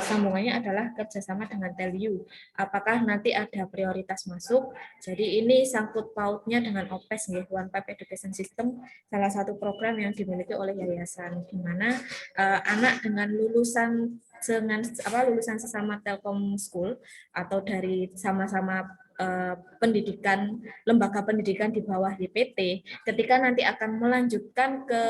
sambungannya adalah kerjasama dengan TELU. Apakah nanti ada prioritas masuk? Jadi ini sangkut pautnya dengan OPES, One Pipe Education System, salah satu program yang dimiliki oleh yayasan, di mana anak dengan lulusan sesama Telkom School atau dari sama-sama pendidikan, lembaga pendidikan di bawah YPT, ketika nanti akan melanjutkan ke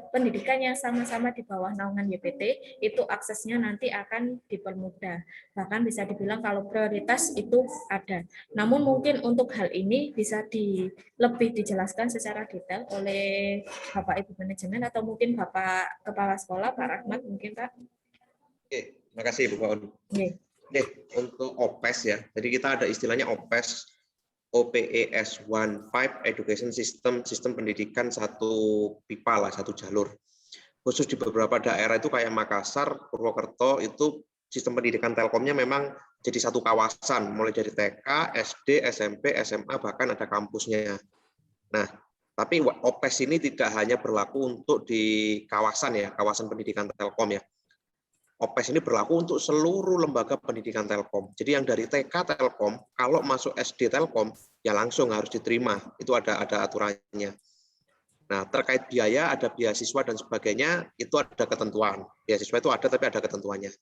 pendidikan yang sama-sama di bawah naungan YPT, itu aksesnya nanti akan dipermudah. Bahkan bisa dibilang kalau prioritas itu ada. Namun mungkin untuk hal ini bisa lebih dijelaskan secara detail oleh Bapak Ibu Manajemen atau mungkin Bapak Kepala Sekolah, Pak Rahmat, mungkin Pak. Oke, terima kasih Bu Faun. Oke. Oke, untuk OPES ya. Jadi kita ada istilahnya OPES, OPES One Pipe Education System, sistem pendidikan satu pipa lah, satu jalur. Khusus di beberapa daerah itu kayak Makassar, Purwokerto, itu sistem pendidikan Telkomnya memang jadi satu kawasan, mulai dari TK, SD, SMP, SMA, bahkan ada kampusnya. Nah, tapi OPES ini tidak hanya berlaku untuk di kawasan ya, kawasan pendidikan Telkom ya. OPES ini berlaku untuk seluruh lembaga pendidikan Telkom. Jadi yang dari TK Telkom, kalau masuk SD Telkom, ya langsung harus diterima. Itu ada aturannya. Nah, terkait biaya, ada beasiswa dan sebagainya, itu ada ketentuan. Beasiswa itu ada, tapi ada ketentuannya.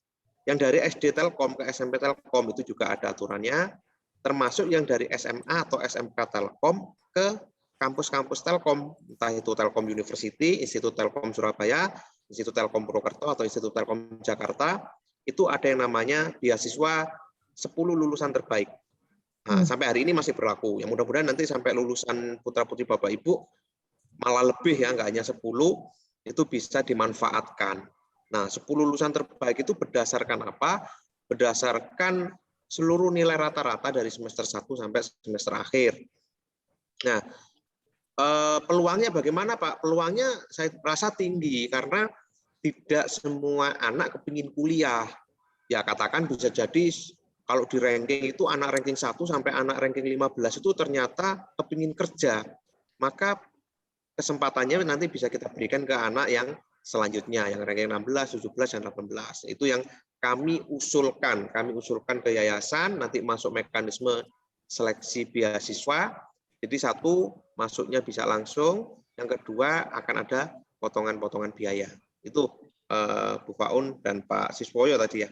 Yang dari SD Telkom ke SMP Telkom itu juga ada aturannya, termasuk yang dari SMA atau SMK Telkom ke kampus-kampus Telkom, entah itu Telkom University, Institut Telkom Surabaya, Institut Telkom Purwokerto atau Institut Telkom Jakarta, itu ada yang namanya beasiswa 10 lulusan terbaik. Nah, sampai hari ini masih berlaku. Yang mudah-mudahan nanti sampai lulusan putra-putri Bapak Ibu malah lebih ya, nggak hanya 10, itu bisa dimanfaatkan. Nah, 10 lulusan terbaik itu berdasarkan apa? Berdasarkan seluruh nilai rata-rata dari semester 1 sampai semester akhir. Nah, peluangnya bagaimana Pak? Peluangnya saya rasa tinggi karena tidak semua anak kepingin kuliah. Ya katakan bisa jadi kalau di ranking itu anak ranking 1 sampai anak ranking 15 itu ternyata kepingin kerja. Maka kesempatannya nanti bisa kita berikan ke anak yang selanjutnya, yang ranking 16, 17, dan 18. Itu yang kami usulkan. Kami usulkan ke yayasan, nanti masuk mekanisme seleksi beasiswa. Jadi satu, masuknya bisa langsung. Yang kedua, akan ada potongan-potongan biaya. Itu Bu Faun dan Pak Siswoyo tadi ya.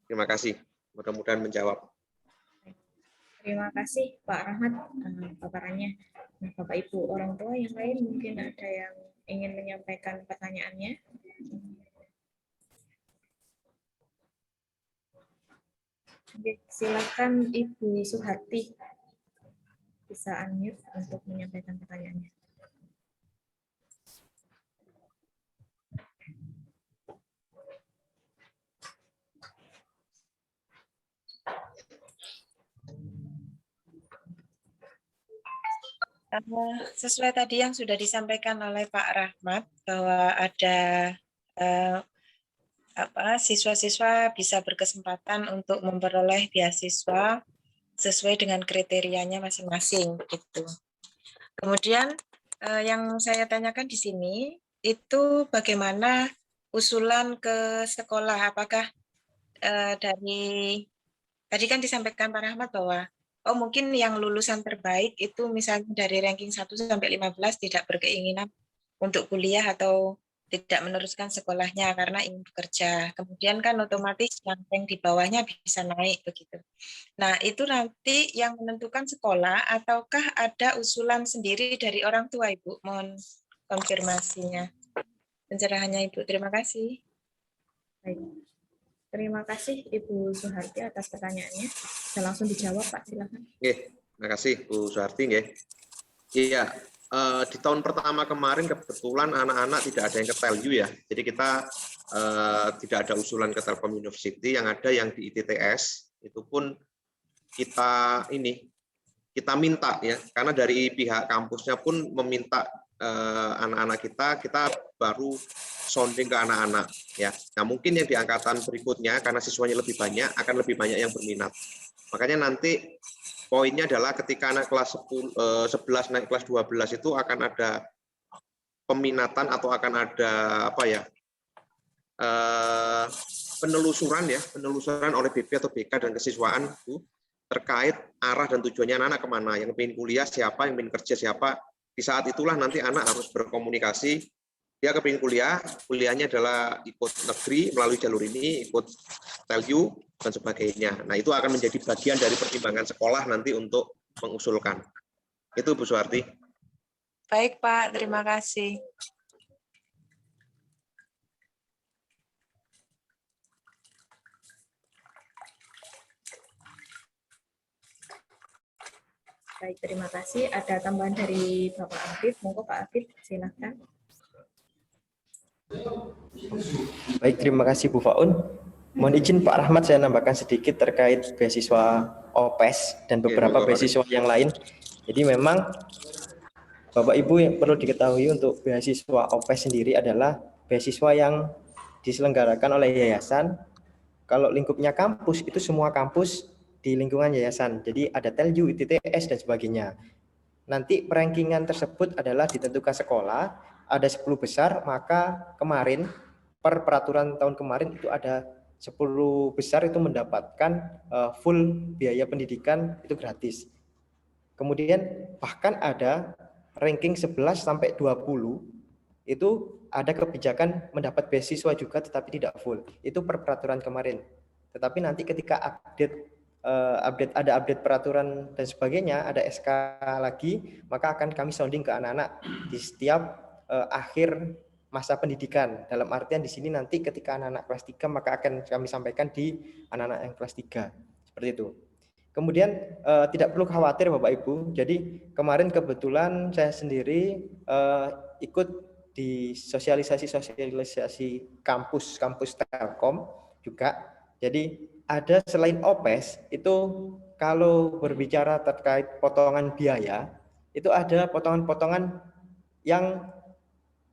Terima kasih. Mudah-mudahan menjawab. Terima kasih Pak Rahmat paparannya. Nah, Bapak Ibu orang tua yang lain mungkin ada yang ingin menyampaikan pertanyaannya. Silakan Ibu Suharti, bisa unmute untuk menyampaikan pertanyaannya. Sesuai tadi yang sudah disampaikan oleh Pak Rahmat bahwa ada siswa-siswa bisa berkesempatan untuk memperoleh beasiswa sesuai dengan kriterianya masing-masing gitu. Kemudian yang saya tanyakan di sini itu bagaimana usulan ke sekolah, apakah dari tadi kan disampaikan Pak Rahmat bahwa mungkin yang lulusan terbaik itu misalnya dari ranking 1 sampai 15 tidak berkeinginan untuk kuliah atau tidak meneruskan sekolahnya karena ingin bekerja. Kemudian kan otomatis yang rank di bawahnya bisa naik begitu. Nah, itu nanti yang menentukan sekolah ataukah ada usulan sendiri dari orang tua, Ibu? Mohon konfirmasinya. Pencerahannya, Ibu. Terima kasih. Baik. Terima kasih Ibu Suharti atas pertanyaannya. Bisa langsung dijawab Pak, silakan. Oke, terima kasih Bu Suharti. Iya, di tahun pertama kemarin kebetulan anak-anak tidak ada yang ke TELU ya. Jadi kita tidak ada usulan ke Telkom University, yang ada yang di ITTS itu pun kita minta ya, karena dari pihak kampusnya pun meminta anak-anak kita baru sounding ke anak-anak ya. Nah, mungkin yang di angkatan berikutnya karena siswanya lebih banyak akan lebih banyak yang berminat. Makanya nanti poinnya adalah ketika anak kelas 11 naik kelas 12 itu akan ada peminatan atau akan ada apa ya, penelusuran oleh BP atau BK dan kesiswaan Bu, terkait arah dan tujuannya anak kemana, yang ingin kuliah siapa, yang ingin kerja siapa. Di saat itulah nanti anak harus berkomunikasi, dia kepingin kuliah, kuliahnya adalah ikut negeri melalui jalur ini, ikut TELU dan sebagainya. Nah, itu akan menjadi bagian dari pertimbangan sekolah nanti untuk mengusulkan. Itu Bu Suharti. Baik Pak, terima kasih. Baik, terima kasih. Ada tambahan dari Bapak Afif. Monggo Pak Afif, silakan. Baik, terima kasih Bu Faun. Mohon izin Pak Rahmat saya nambahkan sedikit terkait beasiswa OPES dan beberapa beasiswa yang lain. Jadi memang Bapak Ibu yang perlu diketahui untuk beasiswa OPES sendiri adalah beasiswa yang diselenggarakan oleh yayasan. Kalau lingkupnya kampus itu semua kampus di lingkungan yayasan. Jadi ada TELU, ITTS dan sebagainya. Nanti perankingan tersebut adalah ditentukan sekolah, ada 10 besar, maka kemarin per peraturan tahun kemarin itu ada 10 besar itu mendapatkan full biaya pendidikan itu gratis. Kemudian bahkan ada ranking 11 sampai 20 itu ada kebijakan mendapat beasiswa juga tetapi tidak full. Itu per peraturan kemarin. Tetapi nanti ketika ada update peraturan dan sebagainya, ada SK lagi, maka akan kami sounding ke anak-anak di setiap akhir masa pendidikan. Dalam artian di sini nanti ketika anak-anak kelas 3 maka akan kami sampaikan di anak-anak yang kelas 3. Seperti itu. Kemudian tidak perlu khawatir Bapak Ibu. Jadi kemarin kebetulan saya sendiri ikut di sosialisasi kampus Telkom juga. Jadi ada selain OPES itu kalau berbicara terkait potongan biaya itu ada potongan-potongan yang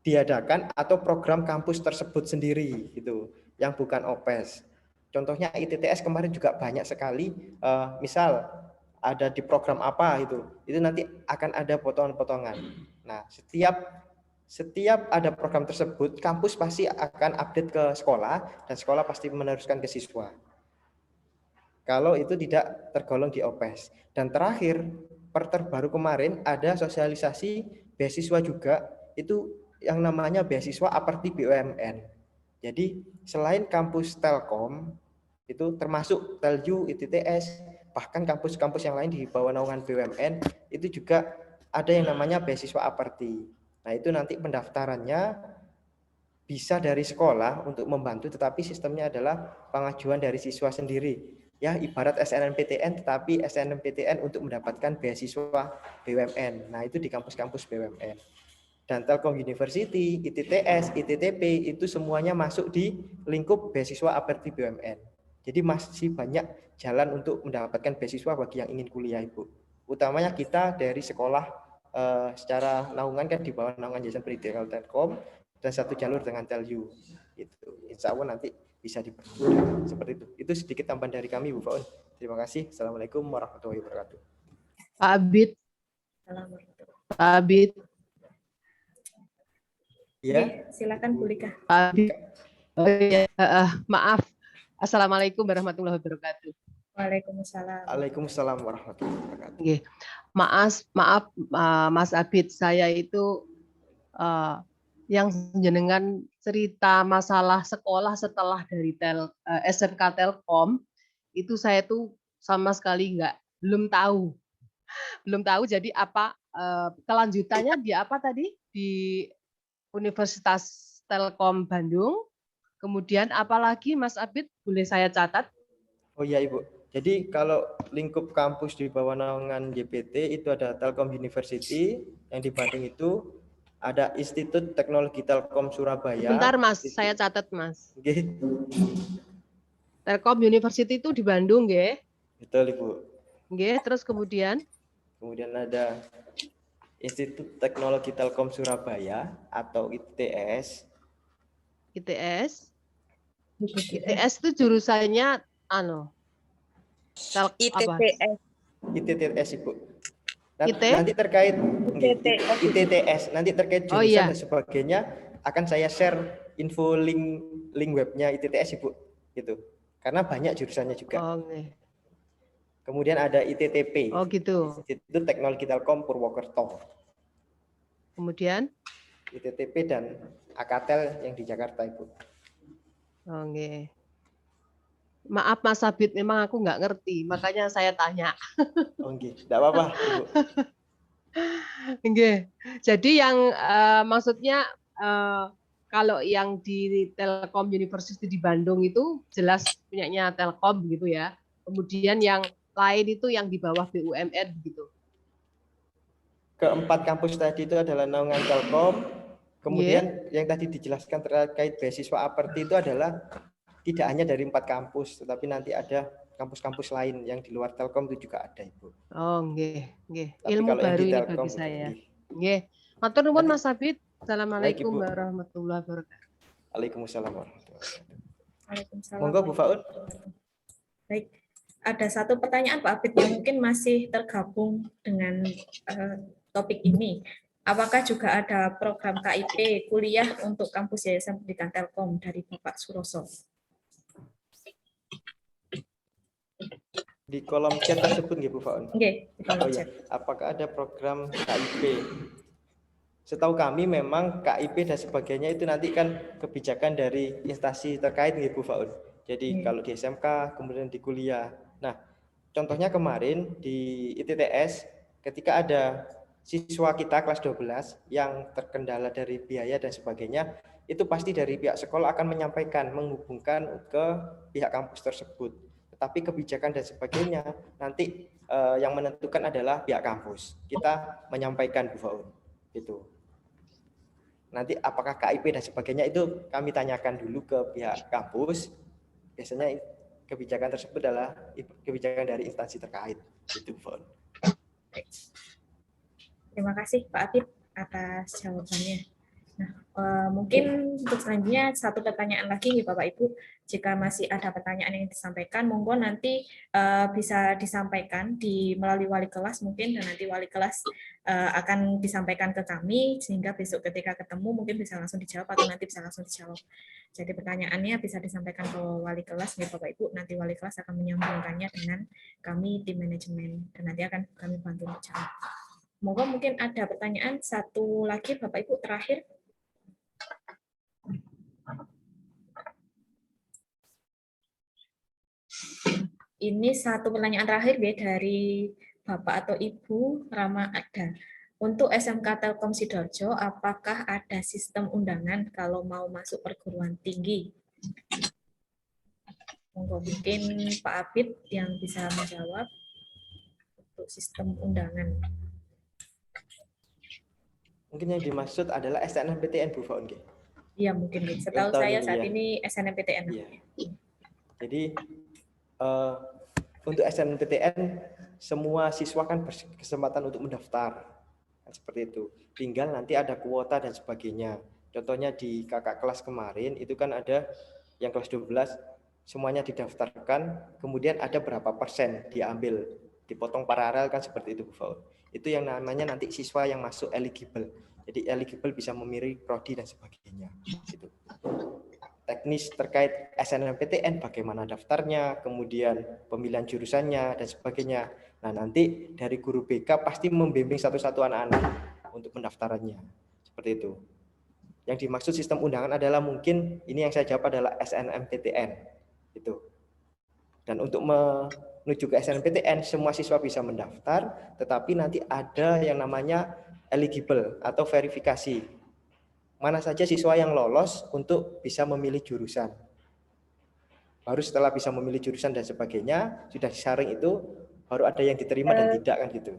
diadakan atau program kampus tersebut sendiri gitu yang bukan OPES. Contohnya ITTS kemarin juga banyak sekali, misal ada di program apa itu nanti akan ada potongan-potongan. Nah, setiap ada program tersebut, kampus pasti akan update ke sekolah dan sekolah pasti meneruskan ke siswa. Kalau itu tidak tergolong di OPES. Dan terakhir, per terbaru kemarin ada sosialisasi beasiswa juga, itu yang namanya beasiswa Aperti BUMN. Jadi selain kampus Telkom, itu termasuk TELU, ITTS, bahkan kampus-kampus yang lain di bawah naungan BUMN, itu juga ada yang namanya beasiswa Aperti. Nah itu nanti pendaftarannya bisa dari sekolah untuk membantu, tetapi sistemnya adalah pengajuan dari siswa sendiri. Ya ibarat SNMPTN, tetapi SNMPTN untuk mendapatkan beasiswa BUMN. Nah itu di kampus-kampus BUMN. Dan Telkom University, ITTS, ITTP itu semuanya masuk di lingkup beasiswa Aperti BUMN. Jadi masih banyak jalan untuk mendapatkan beasiswa bagi yang ingin kuliah Ibu. Utamanya kita dari sekolah secara naungan kan di bawah naungan Yayasan Pendidikan Telkom dan satu jalur dengan TELU. Itu insya Allah nanti bisa dipermudah seperti itu. Itu sedikit tambahan dari kami Bu Faun. Terima kasih. Assalamualaikum warahmatullahi wabarakatuh. Pak Abid. Pak Abid. Ya, silakan Bu Lika. Pak Abid. Oh, ya. Maaf. Assalamualaikum warahmatullahi wabarakatuh. Waalaikumsalam. Waalaikumsalam warahmatullahi wabarakatuh. Okay. Maaf Mas Abid, saya itu yang jenengan cerita masalah sekolah setelah dari SMK Telkom itu saya tuh sama sekali belum tahu. Jadi apa kelanjutannya di apa tadi di Universitas Telkom Bandung. Kemudian apalagi Mas Abid boleh saya catat? Oh iya Ibu. Jadi kalau lingkup kampus di bawah naungan YPT itu ada Telkom University yang di Bandung itu, ada Institut Teknologi Telkom Surabaya. Bentar Mas, saya catat Mas. Okay. Telkom University itu di Bandung, nggih? Betul Ibu. Nggih, terus kemudian ada Institut Teknologi Telkom Surabaya atau ITS. ITS itu jurusannya ITTS. ITTS Ibu. IT? Nanti terkait ITTS. nanti terkait Oh, jurusan iya. dan sebagainya akan saya share info link webnya ITTS Ibu gitu. Karena banyak jurusannya juga. Oh, okay. Kemudian ada ITTP. Oh gitu. Institut Teknologi Telkom Purwokerto. Kemudian? ITTP dan Akatel yang di Jakarta Ibu. Oke. Maaf Mas Abid, memang aku nggak ngerti, makanya saya tanya. Oke, tidak apa-apa Ibu. Oke. Jadi yang maksudnya kalau yang di Telkom University di Bandung itu jelas punyanya Telkom gitu ya. Kemudian yang lain itu yang di bawah BUMN gitu. Keempat kampus tadi itu adalah naungan Telkom. Kemudian yang tadi dijelaskan terkait beasiswa Aperti itu adalah tidak hanya dari 4 kampus, tetapi nanti ada kampus-kampus lain yang di luar Telkom itu juga ada Ibu. Oh, nggih, nggih. Tapi Ilmu kalau yang baru di ini Telkom, bagi saya. nggih. Nggih. Matur nuwun Nanti- Mas Abid. Assalamualaikum Ibu. warahmatullahi wabarakatuh. Waalaikumsalam warahmatullahi wabarakatuh. Waalaikumsalam. Monggo Bu Faun. Baik, ada satu pertanyaan Pak Abid yang mungkin masih tergabung dengan topik ini. Apakah juga ada program KIP kuliah untuk kampus Yayasan Pendidikan Telkom dari Bapak Suroso? Di kolom chat tersebut nggih Bu Faun. Oke, di kolom Oh ya, chat. apakah ada program KIP? Setahu kami memang KIP dan sebagainya itu nanti kan kebijakan dari instansi terkait nggih Bu Faun. Jadi kalau di SMK kemudian di kuliah. Nah, contohnya kemarin di ITTS ketika ada siswa kita kelas 12 yang terkendala dari biaya dan sebagainya, itu pasti dari pihak sekolah akan menyampaikan, menghubungkan ke pihak kampus tersebut. Tetapi kebijakan dan sebagainya nanti yang menentukan adalah pihak kampus. Kita menyampaikan Bu Faun. Gitu. Nanti apakah KIP dan sebagainya itu kami tanyakan dulu ke pihak kampus. Biasanya kebijakan tersebut adalah kebijakan dari instansi terkait. Gitu, Bu. Terima kasih Pak Abid atas jawabannya. Nah, mungkin untuk selanjutnya satu pertanyaan lagi nih Bapak Ibu. Jika masih ada pertanyaan yang disampaikan, monggo nanti bisa disampaikan melalui wali kelas mungkin, dan nanti wali kelas akan disampaikan ke kami sehingga besok ketika ketemu mungkin bisa langsung dijawab atau nanti bisa langsung dijawab. Jadi pertanyaannya bisa disampaikan ke wali kelas nih Bapak Ibu. Nanti wali kelas akan menyambungkannya dengan kami tim manajemen dan nanti akan kami bantu menjawab. Monggo mungkin ada pertanyaan satu lagi Bapak Ibu terakhir. Ini satu pertanyaan terakhir ya dari Bapak atau Ibu Rama Ada. Untuk SMK Telkom Sidoarjo, apakah ada sistem undangan kalau mau masuk perguruan tinggi? Monggo mungkin Pak Abid yang bisa menjawab untuk sistem undangan. Mungkin yang dimaksud adalah SNMPTN Bu Faun. Iya mungkin. Setahu saya saat ini SNMPTN. Iya. Jadi untuk SNMPTN semua siswa kan berkesempatan untuk mendaftar. Seperti itu. Tinggal nanti ada kuota dan sebagainya. Contohnya di kakak kelas kemarin itu kan ada yang kelas 12 semuanya didaftarkan, kemudian ada berapa persen diambil, dipotong paralel kan seperti itu Bu Faun. Itu yang namanya nanti siswa yang masuk eligible. Jadi eligible bisa memilih prodi dan sebagainya. Gitu. Teknis terkait SNMPTN, bagaimana daftarnya, kemudian pemilihan jurusannya dan sebagainya. Nah nanti dari guru BK pasti membimbing satu-satu anak-anak untuk pendaftarannya. Seperti itu. Yang dimaksud sistem undangan adalah mungkin ini yang saya jawab adalah SNMPTN. Itu. Dan untuk menuju ke SNMPTN semua siswa bisa mendaftar, tetapi nanti ada yang namanya eligible atau verifikasi. Mana saja siswa yang lolos untuk bisa memilih jurusan. Baru setelah bisa memilih jurusan dan sebagainya, sudah disaring itu, baru ada yang diterima dan tidak kan gitu.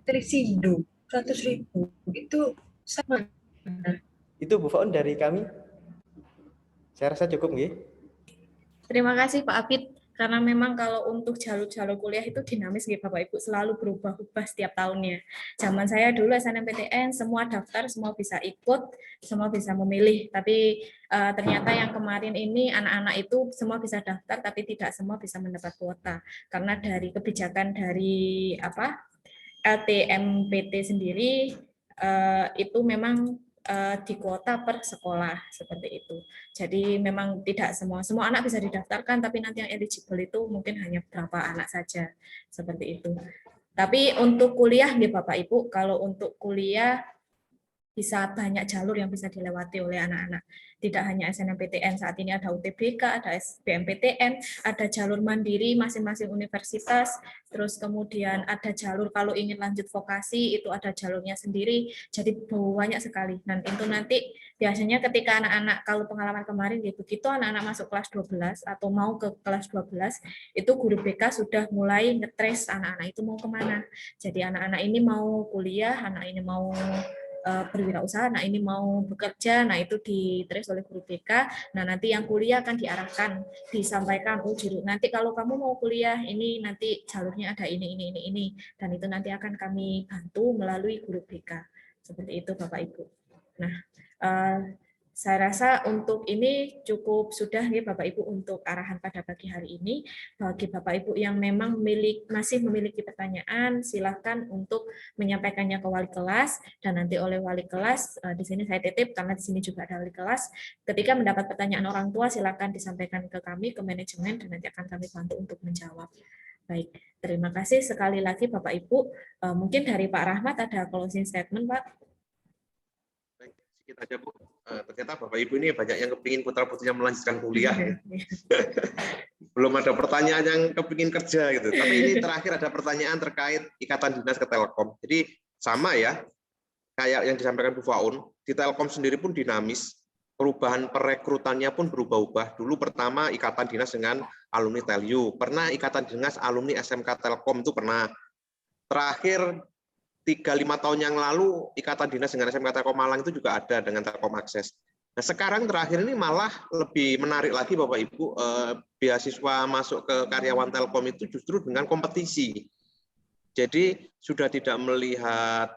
Trisindo 100.000 itu sama. Itu Bu Faun dari kami. Saya rasa cukup nggih. Terima kasih Pak Abid Karena memang kalau untuk jalur-jalur kuliah itu dinamis gitu Bapak Ibu, selalu berubah-ubah setiap tahunnya. Zaman saya dulu SNMPTN semua daftar, semua bisa ikut, semua bisa memilih. Tapi ternyata yang kemarin ini anak-anak itu semua bisa daftar, tapi tidak semua bisa mendapat kuota. Karena dari kebijakan dari LTMPT sendiri itu memang di kuota per sekolah seperti itu. Jadi memang tidak semua anak bisa didaftarkan, tapi nanti yang eligible itu mungkin hanya beberapa anak saja seperti itu. Tapi untuk kuliah nih Bapak Ibu, kalau untuk kuliah bisa banyak jalur yang bisa dilewati oleh anak-anak. Tidak hanya SNMPTN, saat ini ada UTBK, ada SBMPTN, ada jalur mandiri masing-masing universitas, terus kemudian ada jalur kalau ingin lanjut vokasi, itu ada jalurnya sendiri, jadi banyak sekali. Dan itu nanti biasanya ketika anak-anak, kalau pengalaman kemarin, begitu anak-anak masuk kelas 12 atau mau ke kelas 12, itu guru BK sudah mulai ngetrace anak-anak itu mau kemana. Jadi anak-anak ini mau kuliah, anak ini mau berwirausaha, nah ini mau bekerja, nah itu ditrace oleh guru BK. Nah nanti yang kuliah akan diarahkan, disampaikan, oh juru nanti kalau kamu mau kuliah ini nanti jalurnya ada ini, dan itu nanti akan kami bantu melalui guru BK. Seperti itu Bapak Ibu. Nah saya rasa untuk ini cukup sudah ya Bapak Ibu untuk arahan pada pagi hari ini. Bagi Bapak Ibu yang memang masih memiliki pertanyaan, silakan untuk menyampaikannya ke wali kelas, dan nanti oleh wali kelas, di sini saya titip karena di sini juga ada wali kelas, ketika mendapat pertanyaan orang tua silakan disampaikan ke kami, ke manajemen, dan nanti akan kami bantu untuk menjawab. Baik, terima kasih sekali lagi Bapak Ibu. Mungkin dari Pak Rahmat ada closing statement Pak. Sedikit aja Bu, ternyata Bapak Ibu ini banyak yang kepingin putra-putrinya melanjutkan kuliah. Belum ada pertanyaan yang kepingin kerja gitu. Tapi ini terakhir ada pertanyaan terkait ikatan dinas ke Telkom. Jadi sama ya, kayak yang disampaikan Bu Faun, di Telkom sendiri pun dinamis, perubahan perekrutannya pun berubah-ubah. Dulu pertama ikatan dinas dengan alumni Telyu, pernah ikatan dinas alumni SMK Telkom itu pernah. Terakhir 3-5 tahun yang lalu ikatan dinas dengan SMK Telkom Malang itu juga ada dengan Telkom Akses. Nah sekarang terakhir ini malah lebih menarik lagi Bapak Ibu, beasiswa masuk ke karyawan Telkom itu justru dengan kompetisi. Jadi sudah tidak melihat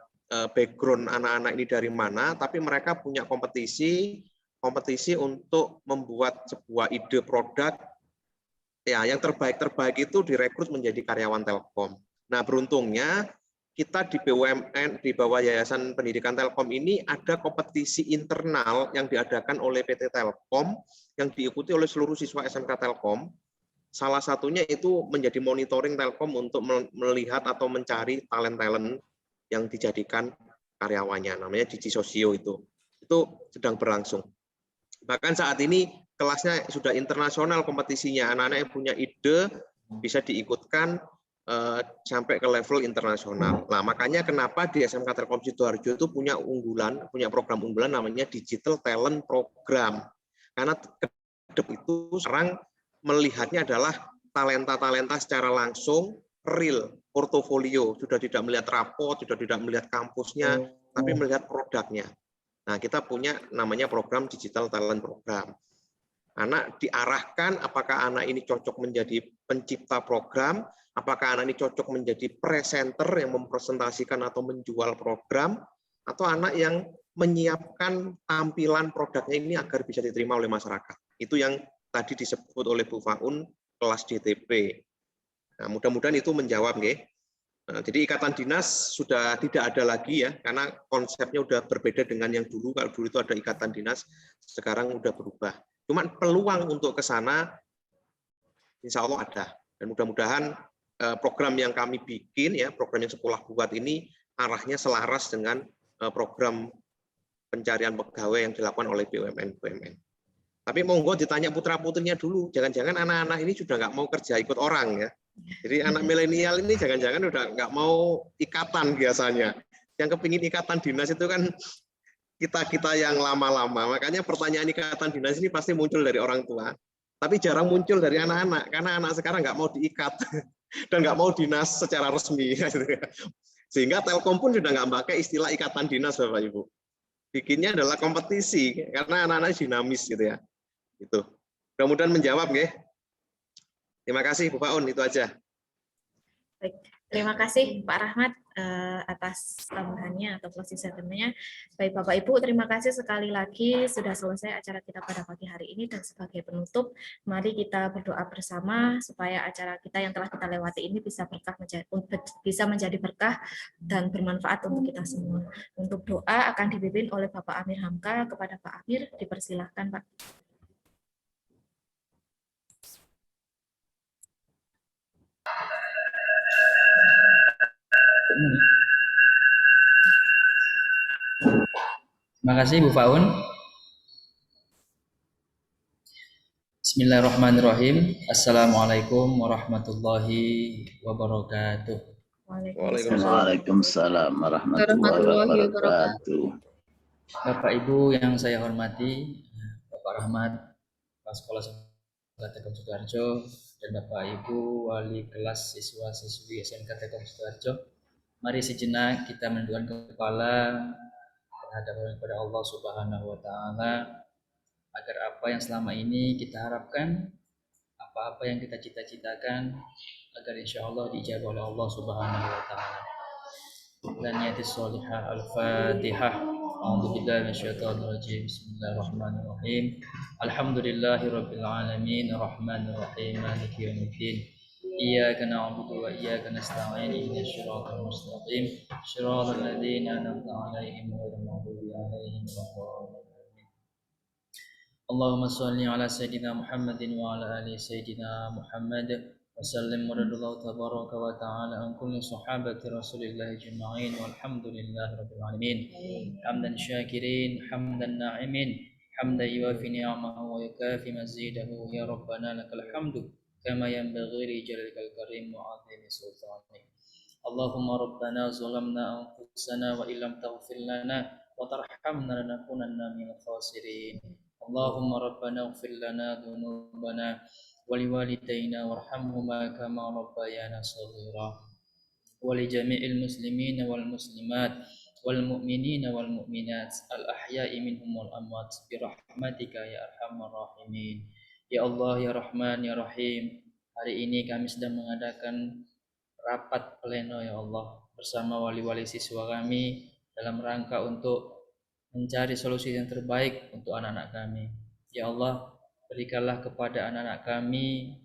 background anak-anak ini dari mana, tapi mereka punya kompetisi untuk membuat sebuah ide produk ya yang terbaik itu direkrut menjadi karyawan Telkom. Nah beruntungnya kita di BUMN, di bawah Yayasan Pendidikan Telkom ini ada kompetisi internal yang diadakan oleh PT Telkom, yang diikuti oleh seluruh siswa SMK Telkom. Salah satunya itu menjadi monitoring Telkom untuk melihat atau mencari talent-talent yang dijadikan karyawannya, namanya DigiSosio itu sedang berlangsung. Bahkan saat ini kelasnya sudah internasional kompetisinya, anak-anak yang punya ide bisa diikutkan sampai ke level internasional. Nah, makanya kenapa di SMK Telkom Sidoarjo itu punya program unggulan namanya Digital Talent Program. Karena kedep itu sekarang melihatnya adalah talenta-talenta secara langsung, real, portofolio, sudah tidak melihat rapot, sudah tidak melihat kampusnya, tapi melihat produknya. Nah, kita punya namanya program Digital Talent Program. Anak diarahkan apakah anak ini cocok menjadi pencipta program, apakah anak ini cocok menjadi presenter yang mempresentasikan atau menjual program, atau anak yang menyiapkan tampilan produknya ini agar bisa diterima oleh masyarakat. Itu yang tadi disebut oleh Bu Faun, kelas DTP. Nah, mudah-mudahan itu menjawab, nggih. Nah, jadi ikatan dinas sudah tidak ada lagi ya, karena konsepnya sudah berbeda dengan yang dulu. Kalau dulu itu ada ikatan dinas, sekarang sudah berubah. Cuman peluang untuk ke sana, insya Allah ada. Dan mudah-mudahan program yang kami bikin, ya program yang sekolah buat ini, arahnya selaras dengan program pencarian pegawai yang dilakukan oleh BUMN. Tapi monggo ditanya putra-putrinya dulu, jangan-jangan anak-anak ini sudah nggak mau kerja ikut orang ya. Jadi anak milenial ini jangan-jangan udah nggak mau ikatan biasanya. Yang kepingin ikatan dinas itu kan kita-kita yang lama-lama. Makanya pertanyaan ikatan dinas ini pasti muncul dari orang tua. Tapi jarang muncul dari anak-anak, karena anak sekarang nggak mau diikat dan nggak mau dinas secara resmi. Sehingga Telkom pun sudah nggak pakai istilah ikatan dinas, Bapak Ibu. Bikinnya adalah kompetisi, karena anak-anak dinamis gitu ya. Itu. Mudah-mudahan menjawab, nggih. Terima kasih Bu Faun, itu aja. Baik, terima kasih Pak Rahmat atas tambahannya atau closing statement-nya. Baik Bapak Ibu, terima kasih sekali lagi sudah selesai acara kita pada pagi hari ini, dan sebagai penutup, mari kita berdoa bersama supaya acara kita yang telah kita lewati ini bisa menjadi berkah dan bermanfaat untuk kita semua. Untuk doa akan dipimpin oleh Bapak Amir Hamka. Kepada Pak Amir, dipersilahkan Pak. Terima kasih Bu Faun. Bismillahirrahmanirrahim. Assalamualaikum warahmatullahi wabarakatuh. Waalaikumsalam warahmatullahi wabarakatuh. Bapak Ibu yang saya hormati, Bapak Rahmat, Kepala Sekolah SMK Tekom Sidoarjo, dan Bapak Ibu wali kelas siswa-siswi SMK Tekom Sidoarjo, mari sejenak kita menundukkan kepala berhadapan kepada Allah Subhanahu wa taala, agar apa yang selama ini kita harapkan, apa-apa yang kita cita-citakan, agar insya Allah dijawab oleh Allah Subhanahu wa taala. Dan niyatis sholihah. Al-Fatihah. A'udzubillahi minasyaitonir rajim. Bismillahirrahmanirrahim. Alhamdulillahirabbil alamin, arrahmanir rahim, maliki yaumiddin. Iyyaka na'budu wa iyyaka nasta'in. Ihdinas siratal mustaqim. Shiratal ladzina an'amta 'alaihim ghairil maghdubi 'alaihim waladdallin. Allahumma shalli ala sayyidina Muhammadin wa ala ali sayyidina Muhammad wa sallim radallahu tabaraka wa ta'ala an kulli sahabati Rasulillah ajma'in walhamdulillahi rabbil alamin. Hamdan syakirin, hamdan na'imin, hamdan yuwafi ni'amahu wa yukafi mazidahu, ya Rabbana lakal hamdu kama yanbaghi li jalalil karim wa 'azimi sultanik. Allahumma rabbana zalamna anfusana wa illam taghfir lana wa tarhamna lanakunanna minal khasirin. Allahumma rabbana ighfir lana dhunubana wa liwalidayna warhamhuma kama rabbayana shaghira wa li jami'il muslimina wal muslimat wal mu'minina wal mu'minat al ahya'i minhum wal amwat bi rahmatika ya arhamar rahimin. Ya Allah, ya Rahman, ya Rahim, hari ini kami sedang mengadakan rapat pleno ya Allah bersama wali-wali siswa kami dalam rangka untuk mencari solusi yang terbaik untuk anak-anak kami. Ya Allah, berikanlah kepada anak-anak kami,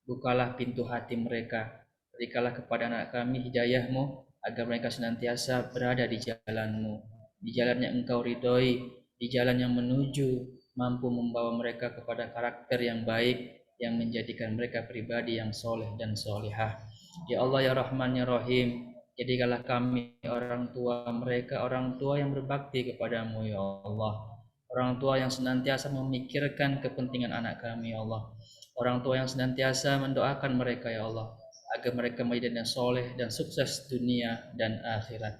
bukalah pintu hati mereka, berikanlah kepada anak kami hidayah-Mu agar mereka senantiasa berada di jalan-Mu, di jalan yang Engkau ridhoi, di jalan yang menuju mampu membawa mereka kepada karakter yang baik yang menjadikan mereka pribadi yang soleh dan solihah. Ya Allah, ya Rahman, ya Rahim, jadikanlah kami orang tua mereka, orang tua yang berbakti kepadamu ya Allah. Orang tua yang senantiasa memikirkan kepentingan anak kami ya Allah. Orang tua yang senantiasa mendoakan mereka ya Allah, agar mereka menjadi soleh dan sukses dunia dan akhirat.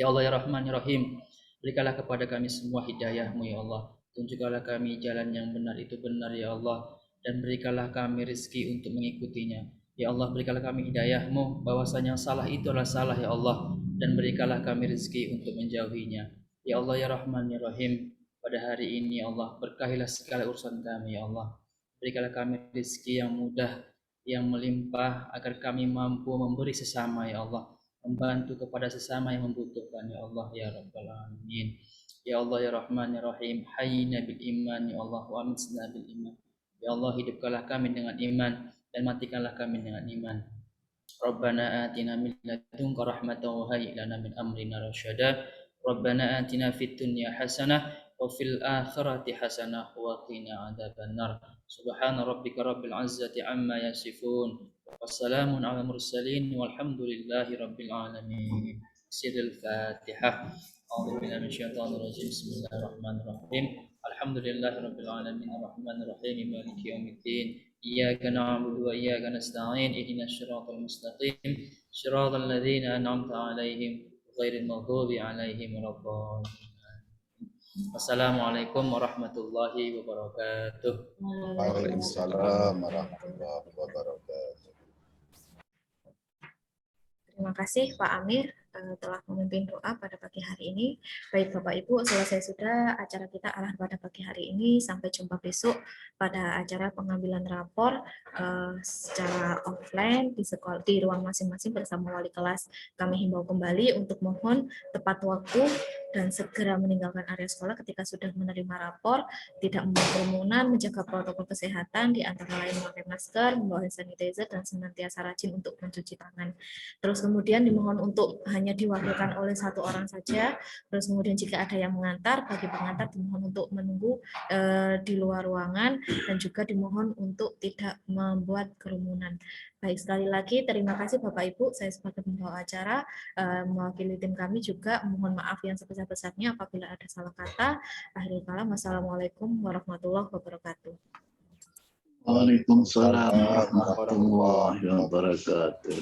Ya Allah, ya Rahman, ya Rahim, berikanlah kepada kami semua hidayah-Mu ya Allah. Tunjukkanlah kami jalan yang benar itu benar ya Allah, dan berikanlah kami rezeki untuk mengikutinya. Ya Allah, berikanlah kami hidayah-Mu bahwasanya salah itu adalah salah ya Allah, dan berikanlah kami rezeki untuk menjauhinya. Ya Allah, ya Rahman, ya Rahim, pada hari ini ya Allah, berkahilah segala urusan kami ya Allah. Berikanlah kami rezeki yang mudah, yang melimpah, agar kami mampu memberi sesama ya Allah, membantu kepada sesama yang membutuhkan ya Allah, ya Rabbal Alamin. Ya Allah, ya Rahman, ya Rahim, hayyina bil iman ya Allah, wa amitna bil iman. Ya Allah, hidupkanlah kami dengan iman dan matikanlah kami dengan iman. Rabbana atina min ladunka rahmatan wa hayyi lana min amrina rasyada. Rabbana atina fid dunya hasanah wa fil akhirati hasanah wa qina adzabannar. Subhana rabbika rabbil izzati amma yasifun. Wassalamun ala mursalin walhamdulillahi rabbil alamin. Sirrul Fatihah. A'udzu billahi minasyaitonir rajim. Bismillahirrahmanirrahim. Alhamdulillahi rabbil alamin, arrahmanir rahim, maliki yaumiddin. Iyyaka na'budu wa iyyaka nasta'in. Ihdinas siratal mustaqim. Siratal ladzina an'amta 'alaihim ghairil maghdubi 'alaihim waladdallin. Wassalamualaikum warahmatullahi wabarakatuh. Waalaikumsalam warahmatullahi wabarakatuh. Terima kasih Pak Amir. telah memimpin doa pada pagi hari ini. Baik Bapak Ibu, selesai sudah acara kita arah pada pagi hari ini. Sampai jumpa besok pada acara pengambilan rapor secara offline di sekolah, di ruang masing-masing bersama wali kelas. Kami himbau kembali untuk mohon tepat waktu dan segera meninggalkan area sekolah ketika sudah menerima rapor, tidak membuat kerumunan, menjaga protokol kesehatan, di antara lain memakai masker, membawa hand sanitizer, dan senantiasa rajin untuk mencuci tangan. Terus kemudian dimohon untuk hanya diwakilkan oleh satu orang saja. Terus kemudian jika ada yang mengantar, bagi pengantar dimohon untuk menunggu di luar ruangan, dan juga dimohon untuk tidak membuat kerumunan. Baik, sekali lagi terima kasih Bapak Ibu, saya sebagai pembawa acara mewakili tim kami juga mohon maaf yang sebesar-besarnya apabila ada salah kata. Akhirul kalam, wassalamualaikum warahmatullahi wabarakatuh. Waalaikumsalam warahmatullahi wabarakatuh.